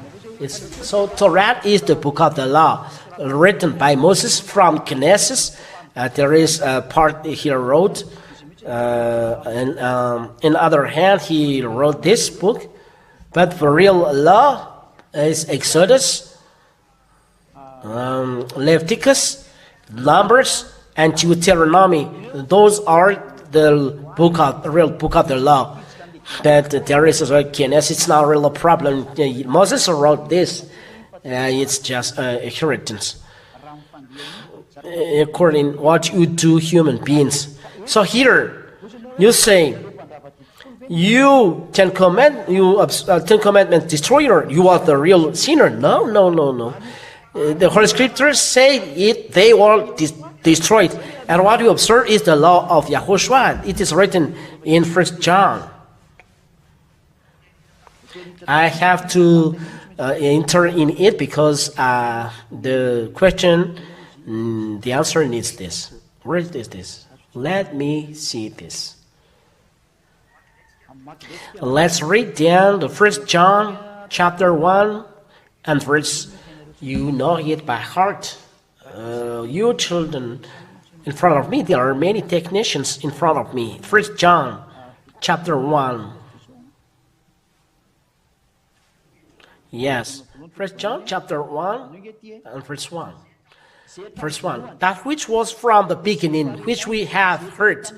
So Torah is the book of the law written by Moses from Genesis. There is a part he wrote, and in other hand he wrote this book. But the real law is Exodus, Leviticus, Numbers, and Deuteronomy. Those are the real book of the law. That there is a Genesis, it's not really a problem. Moses wrote this. It's just a inheritance. According what you do, human beings. So here, you say, you Ten Commandments destroyer, you are the real sinner. No. The Holy Scriptures say it, they will destroy it. And what you observe is the law of Yahushua. It is written in 1 John. I have to enter in it because the question, the answer needs this. Where is this? Let me see this. Let's read down the 1 John chapter 1 and verse. You know it by heart. You children in front of me, there are many technicians in front of me. 1 John chapter 1. Yes, 1 John chapter 1 and verse 1. Verse 1, that which was from the beginning, which we have heard,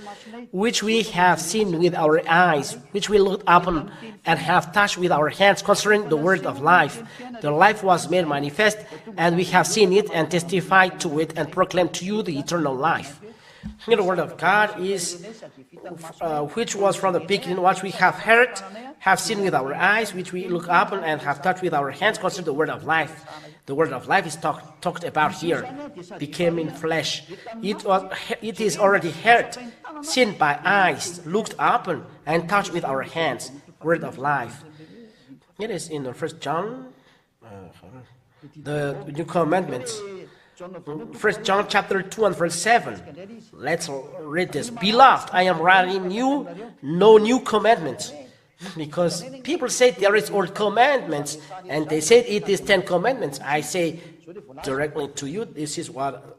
which we have seen with our eyes, which we looked upon and have touched with our hands concerning the word of life. The life was made manifest, and we have seen it and testified to it and proclaimed to you the eternal life. Here the word of God is, which was from the beginning, what we have heard, have seen with our eyes, which we look upon and have touched with our hands concerning the word of life. The word of life is talked about here, became in flesh. It is already heard, seen by eyes, looked upon and touched with our hands. Word of life. It is in the 1 John, the new commandments. 1 John chapter 2 and verse 7. Let's read this. Beloved, I am writing you no new commandments. Because people say there is old commandments, and they say it is 10 commandments. I say directly to you, this is what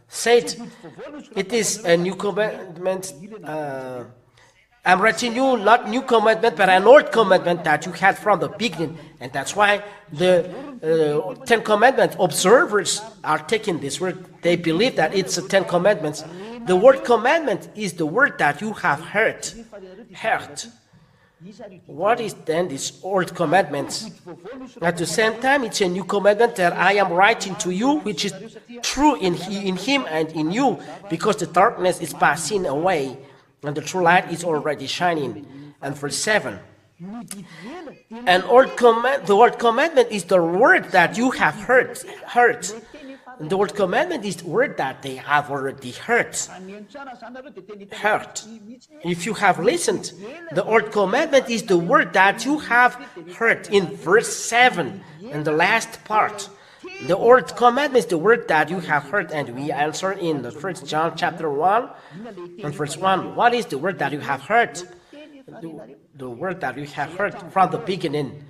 said. It is a new commandment. I'm writing you not new commandment, but an old commandment that you had from the beginning. And that's why the 10 commandment observers are taking this word. They believe that it's the 10 commandments. The word commandment is the word that you have heard. What is then this old commandments? At the same time, it's a new commandment that I am writing to you, which is true in him and in you, because the darkness is passing away and the true light is already shining. And verse 7. The word commandment is the word that you have heard. The word commandment is the word that they have already heard. If you have listened, the old commandment is the word that you have heard in verse 7, in the last part. The old commandment is the word that you have heard, and we answer in the 1 John chapter 1 and verse 1. What is the word that you have heard? The word that we have heard from the beginning,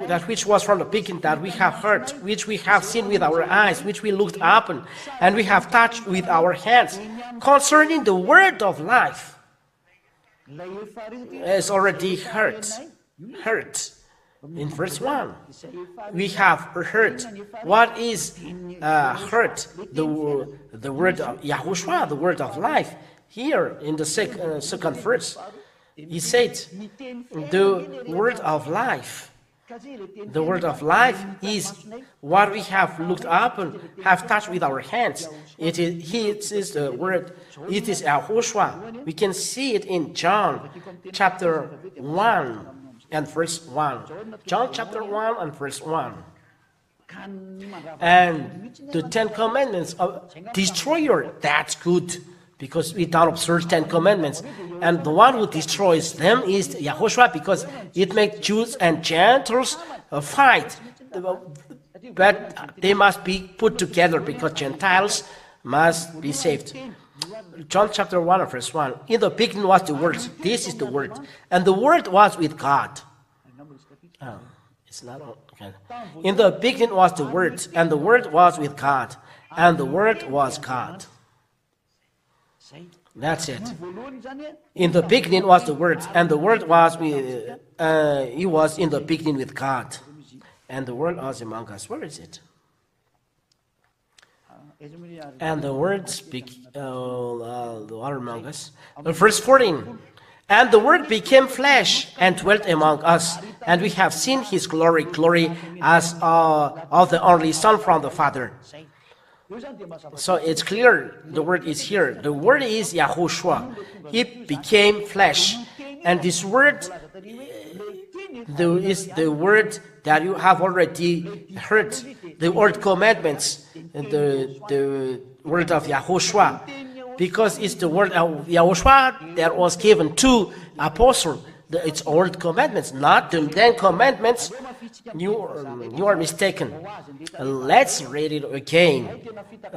that which was from the beginning that we have heard, which we have seen with our eyes, which we looked upon, and we have touched with our hands, concerning the word of life, is already heard. In verse 1, we have heard. What is heard? The word of Yahushua, the word of life. Here in the second verse, he said, the word of life. The word of life is what we have looked up and have touched with our hands. It is the word. It is Yahushua. We can see it in John chapter 1 and verse 1. John chapter 1 and verse 1. And the 10 commandments of destroyer, that's good, because we don't observe 10 commandments. And the one who destroys them is Yahushua, because it makes Jews and Gentiles fight. But they must be put together, because Gentiles must be saved. John chapter 1 and verse 1. In the beginning was the Word. This is the Word. And the Word was with God. Oh, it's not okay. In the beginning was the Word, and the Word was with God, and the Word was God. That's it. In the beginning was the Word, and the Word was with, he was in the beginning with God, and the Word was among us. Where is it? And the Word dwelt among us. Verse 14. And the Word became flesh and dwelt among us, and we have seen His glory, glory as of the only Son from the Father. So it's clear the Word is here. The Word is Yahushua. He became flesh, and this Word is the Word that you have already heard, the Old Commandments, the Word of Yahushua. Because it's the word of Yahushua that was given to apostles. It's Old Commandments, not the 10 Commandments. You are mistaken. Let's read it again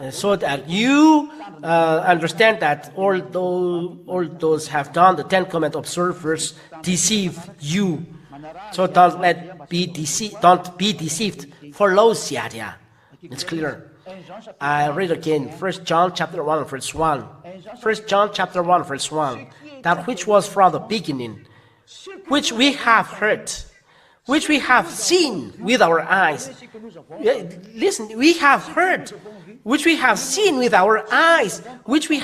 so that you understand that all those have done the 10 Commandment observers deceive you. So don't be deceived. Follow Zhyah. It's clear. I read again, 1 John chapter 1, verse 1. 1 John chapter 1, verse 1. That which was from the beginning, which we have heard, which we have seen with our eyes. Listen, we have heard, which we have seen with our eyes, which we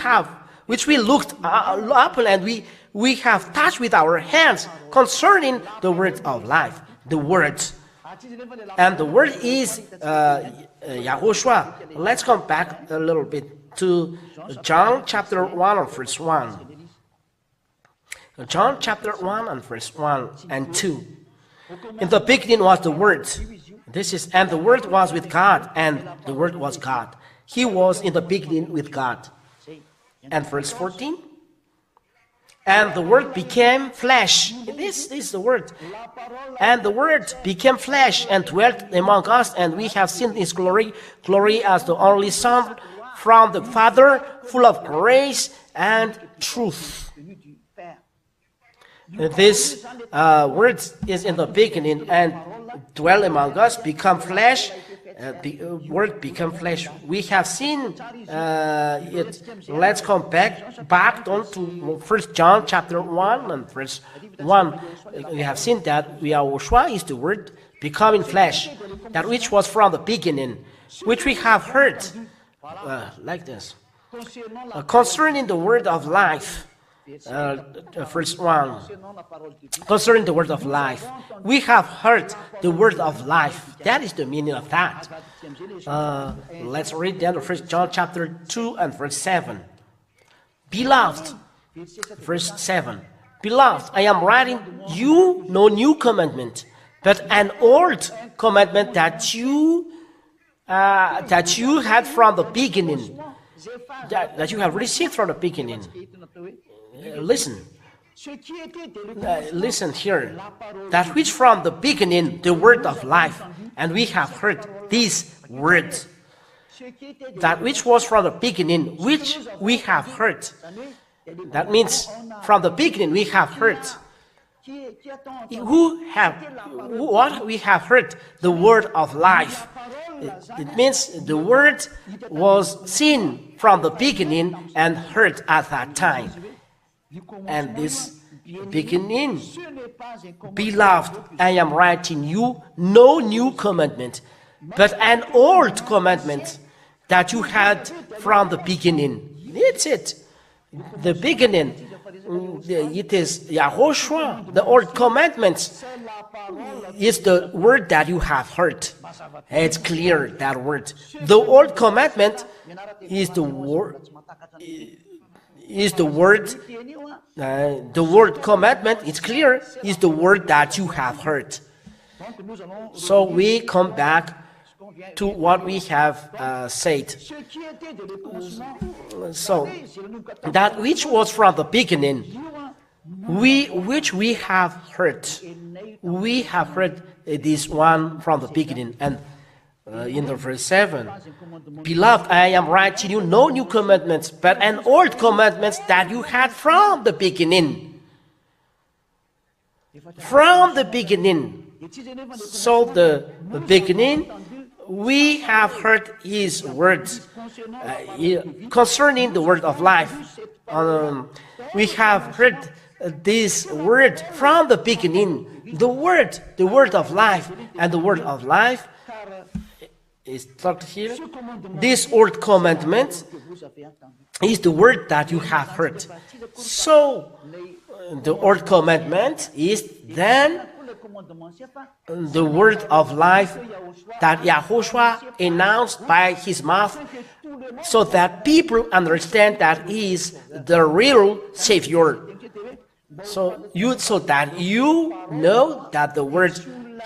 looked upon, and we have touched with our hands concerning the word of life, the word. And the word is Yahushua. Let's come back a little bit to John chapter 1 verse 1. John chapter 1 and verse 1 and 2. In the beginning was the Word. And the Word was with God, and the Word was God. He was in the beginning with God. And verse 14. And the Word became flesh. This is the Word. And the Word became flesh and dwelt among us, and we have seen His glory, glory as the only Son from the Father, full of grace and truth. This Word is in the beginning and dwell among us, become flesh. The Word become flesh. We have seen it. Let's come back on to 1 John chapter 1 and verse 1. We have seen that Yahushua is the Word becoming flesh, that which was from the beginning, which we have heard, like this, concerning the word of life. Verse 1. Concerning the word of life, we have heard the word of life. That is the meaning of that. Let's read then 1 John chapter 2 and verse 7. Beloved, verse 7. Beloved, I am writing you no new commandment, but an old commandment that you had from the beginning, that you have received from the beginning. Listen here. That which from the beginning, the word of life, and we have heard this word. That which was from the beginning, which we have heard. That means from the beginning we have heard. What we have heard? The word of life. It means the word was seen from the beginning and heard at that time. And this beginning, beloved, I am writing you no new commandment, but an old commandment that you had from the beginning. That's it. The beginning, it is Yahushua. The old commandments is the word that you have heard. It's clear, that word. The old commandment is the word. The word commandment, it's clear, is the word that you have heard. So we come back to what we have said. So that which was from the beginning, which we have heard. We have heard this one from the beginning. And in the verse 7, beloved, I am writing you no new commandments, but an old commandments that you had from the beginning. From the beginning. So the beginning, we have heard His words concerning the word of life. We have heard this word from the beginning. The word of life, and the word of life is talked here. This old commandment is the word that you have heard. So, the old commandment is then the word of life that Yahushua announced by his mouth, so that people understand that he is the real Savior. So that you know that the word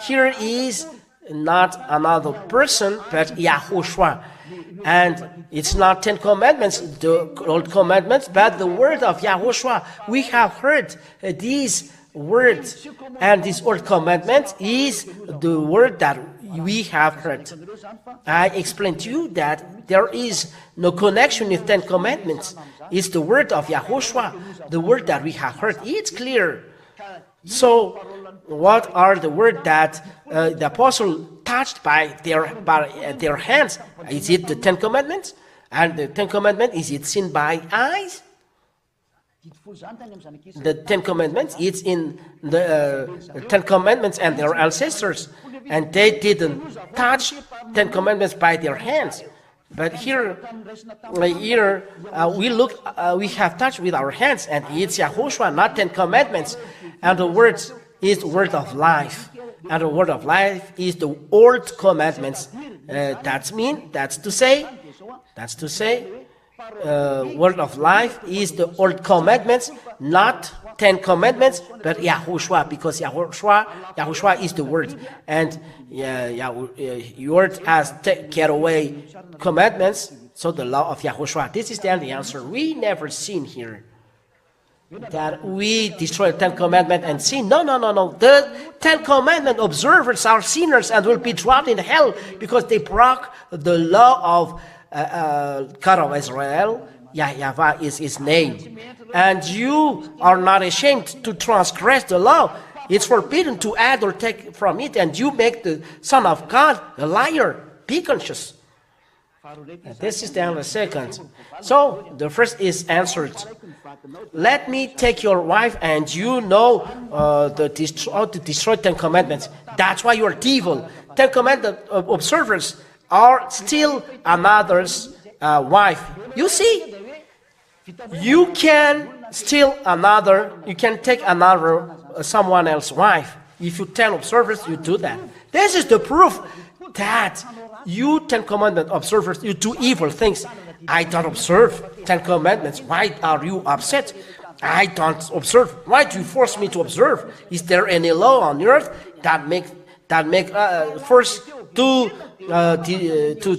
here is not another person, but Yahushua. And it's not 10 commandments, the old commandments, but the word of Yahushua. We have heard these words, and this old commandment is the word that we have heard. I explained to you that there is no connection with 10 commandments. It's the word of Yahushua, the word that we have heard. It's clear. So, what are the words that the apostle touched by their hands? Is it the 10 commandments? And the 10 commandments, is it seen by eyes? The 10 commandments, it's in the 10 commandments and their ancestors. And they didn't touch 10 commandments by their hands. But here we have touched with our hands, and it's Yahushua, not 10 commandments. And the word is the word of life. And the word of life is the old commandments. That's to say, word of life is the old commandments, not 10 commandments, but Yahushua, because Yahushua is the word. And your word has taken away commandments, so the law of Yahushua. This is then the answer. We never seen here that we destroy the 10 commandments and sin. No. The 10 commandment observers are sinners and will be dropped in hell because they broke the law of God of Israel. Yahweh is his name. And you are not ashamed to transgress the law. It's forbidden to add or take from it, and you make the Son of God a liar. Be conscious. And this is the second. So, the first is answered. Let me take your wife, and you know how to destroy 10 commandments. That's why you are evil. 10 commandment observers are still another's wife. You see, you can steal another, you can take another, someone else's wife. If you 10 observers, you do that. This is the proof that you 10 commandment observers, you do evil things. I don't observe 10 commandments. Why are you upset? I don't observe. Why do you force me to observe? Is there any law on earth that make force to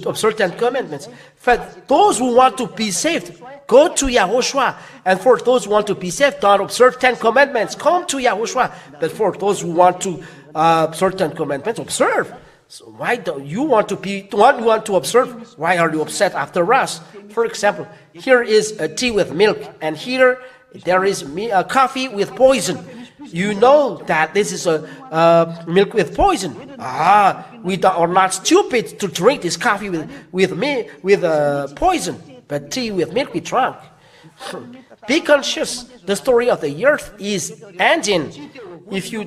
observe 10 commandments? For those who want to be saved, go to Yahushua. And for those who want to be saved, don't observe 10 commandments. Come to Yahushua. But for those who want to observe 10 commandments, observe. So why don't you want to be one? You want to observe? Why are you upset after us? For example, here is a tea with milk, and here there is a coffee with poison. You know that this is a milk with poison. We are not stupid to drink this coffee with poison, but tea with milk we drunk. Be conscious. The story of the earth is ending. If you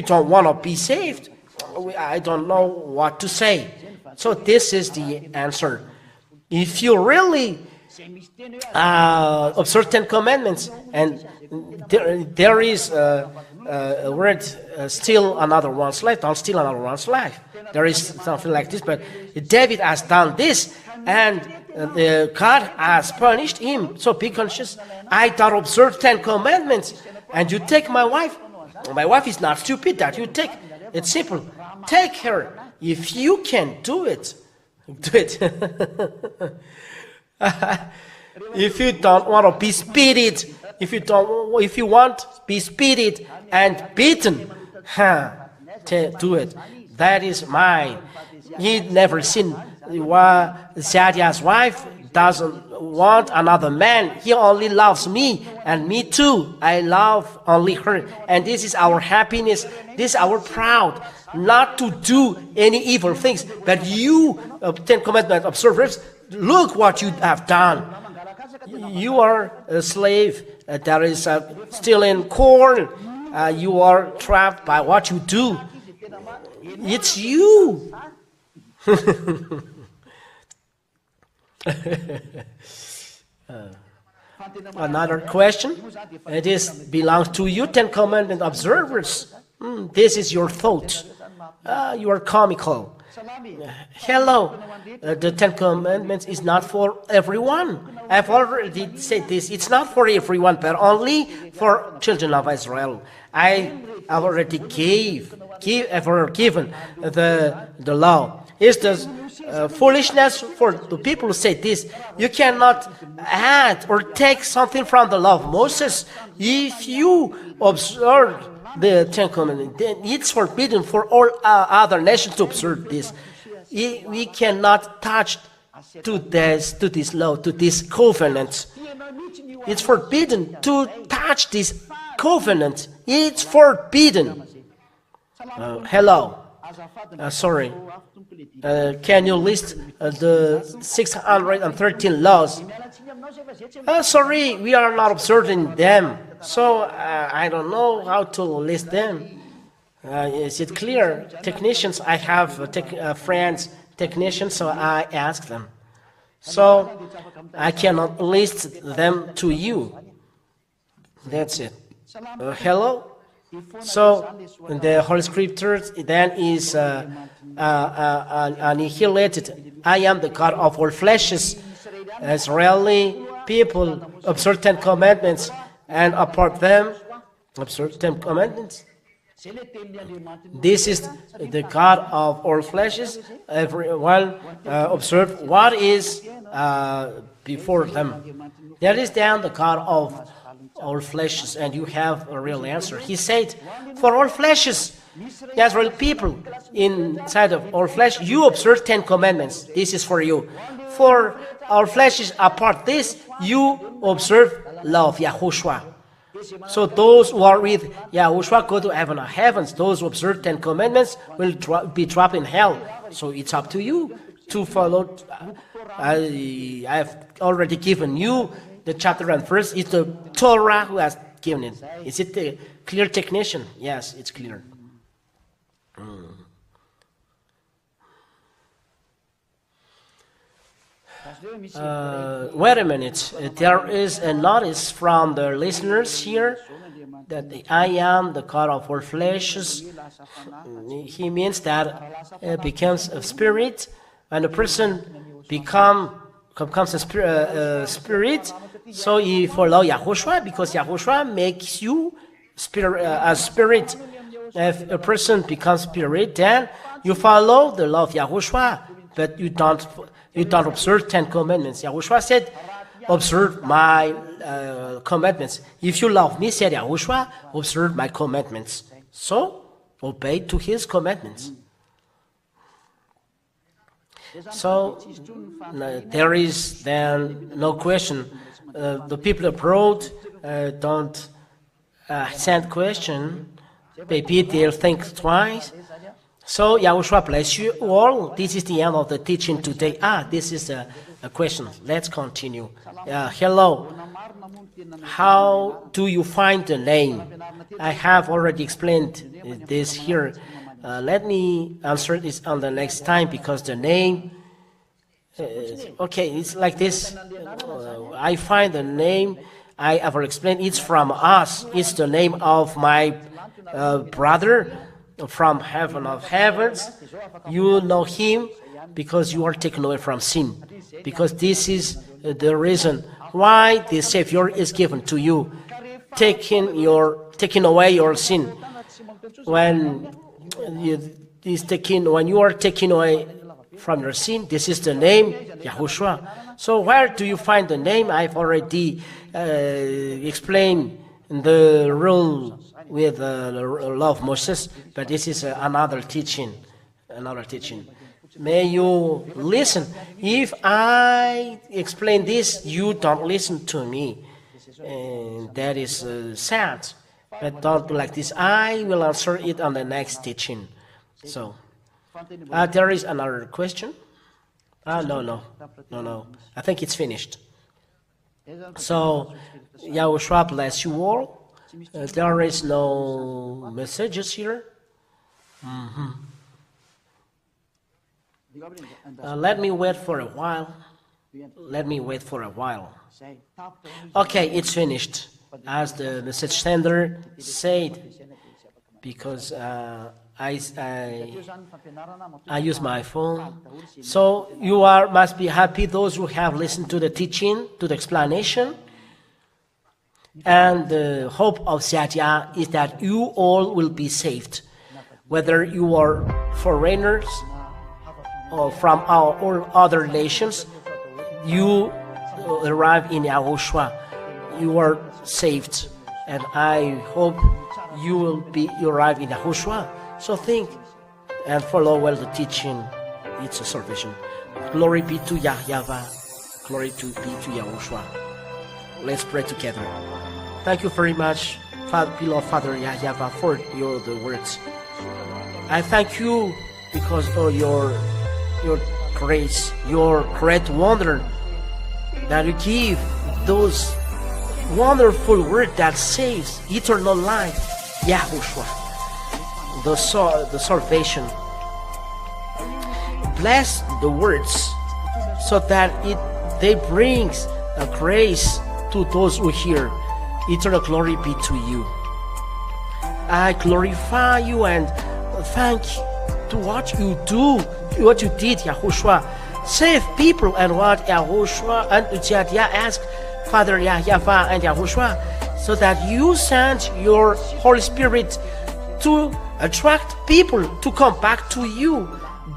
don't want to be saved, I don't know what to say. So this is the answer. If you really observe 10 commandments, and there is a word, steal another one's life, don't steal another one's life. There is something like this, but David has done this, and God has punished him. So be conscious. I don't observe 10 commandments, and you take my wife. My wife is not stupid that you take. It's simple. Take her. If you can do it, do it. If you don't want to be speeded, if you want to be speeded and beaten, do it. That is mine. He never seen Zhyah's wife doesn't want another man. He only loves me, and me too. I love only her, and this is our happiness. This is our proud. Not to do any evil things, but you, 10 commandment observers, look what you have done. You are a slave that is stealing corn. You are trapped by what you do. It's you. Another question. It belongs to you, Ten Commandment observers. This is your thought. You are comical. Hello. The Ten Commandments is not for everyone. I've already said this. It's not for everyone, but only for children of Israel. I have already given the law. It's the foolishness for the people who say this. You cannot add or take something from the law of Moses. If you observe the Ten Commandments, then it's forbidden for all other nations to observe this. We cannot touch to this law, to this covenant. It's forbidden to touch this covenant. It's forbidden. Hello. Sorry. Can you list the 613 laws? Sorry, we are not observing them. So I don't know how to list them. Is it clear? Technicians, I have friends, technicians, so I ask them. So I cannot list them to you. That's it. Hello? So the Holy Scriptures then is annihilated. I am the God of all fleshes. Israeli people observe 10 commandments, and apart them, observe 10 commandments. This is the God of all fleshes. Everyone observe what is before them. That is then the God of all fleshes, and you have a real answer. He said, for all fleshes, the Israel people inside of all flesh, you observe 10 commandments. This is for you. For our fleshes apart this, you observe law of Yahushua. So those who are with Yahushua go to heavens. Those who observe 10 commandments will be dropped in hell. So it's up to you to follow. I've already given you the chapter and verse. It's the Torah who has given it. Is it the clear, technician? Yes, it's clear. Wait a minute. There is a notice from the listeners here that I am the God of all fleshes. He means that it becomes a spirit, and a person becomes a spirit. So you follow Yahushua because Yahushua makes you a spirit. If a person becomes spirit, then you follow the law of Yahushua, but you don't observe 10 commandments. Yahushua said, observe my commandments. If you love me, said Yahushua, observe my commandments. So, obey to his commandments. So, there is then no question. The people abroad don't send question. Maybe they'll think twice. So, Yahushua bless you all. This is the end of the teaching today. This is a question. Let's continue. Hello. How do you find the name? I have already explained this here. Let me answer this on the next time because the name... okay, it's like this. I find the name, I have explained, it's from us. It's the name of my brother from heaven of heavens. You know him because you are taken away from sin. Because this is the reason why the Savior is given to you, taking away your sin. When you are taken away from your sin, this is the name Yahushua. So where do you find the name? I've already explained the rule with the law of Moses, but this is another teaching. May you listen. If I explain this, you don't listen to me, and that is sad. But don't do like this. I will answer it on the next teaching. So, there is another question. No. I think it's finished. So, Yahushua bless you all. There is no messages here. Let me wait for a while. Let me wait for a while. Okay, it's finished. As the message sender said, because I use my phone. So you must be happy, those who have listened to the teaching, to the explanation. And the hope of Zhyah is that you all will be saved. Whether you are foreigners or from all other nations, you arrive in Yahushua. You are saved. And I hope you arrive in Yahushua. So think and follow well the teaching. It's a salvation. Glory be to Yahuwah. Glory be to Yahushua. Let's pray together. Thank you very much, beloved Father Yahuwah, for the words. I thank you because of your grace, your great wonder that you give those wonderful word that saves eternal life, Yahushua, the salvation. Bless the words so that they brings a grace to those who hear. Eternal glory be to you. I glorify you and thank you to what you do, what you did, Yahushua. Save people, and what Yahushua and Zhyah asked Father Yahuwah and Yahushua, so that you sent your Holy Spirit to attract people to come back to you.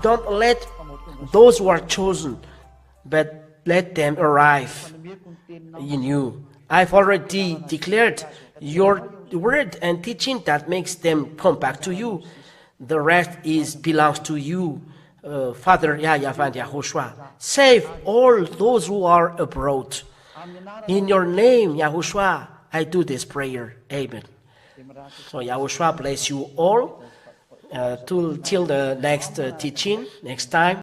Don't let those who are chosen, but let them arrive in you. I've already declared your word and teaching that makes them come back to you. The rest belongs to you, Father Yahuwah and Yahushua. Save all those who are abroad. In your name, Yahushua, I do this prayer. Amen. So Yahushua bless you all till the next teaching, next time.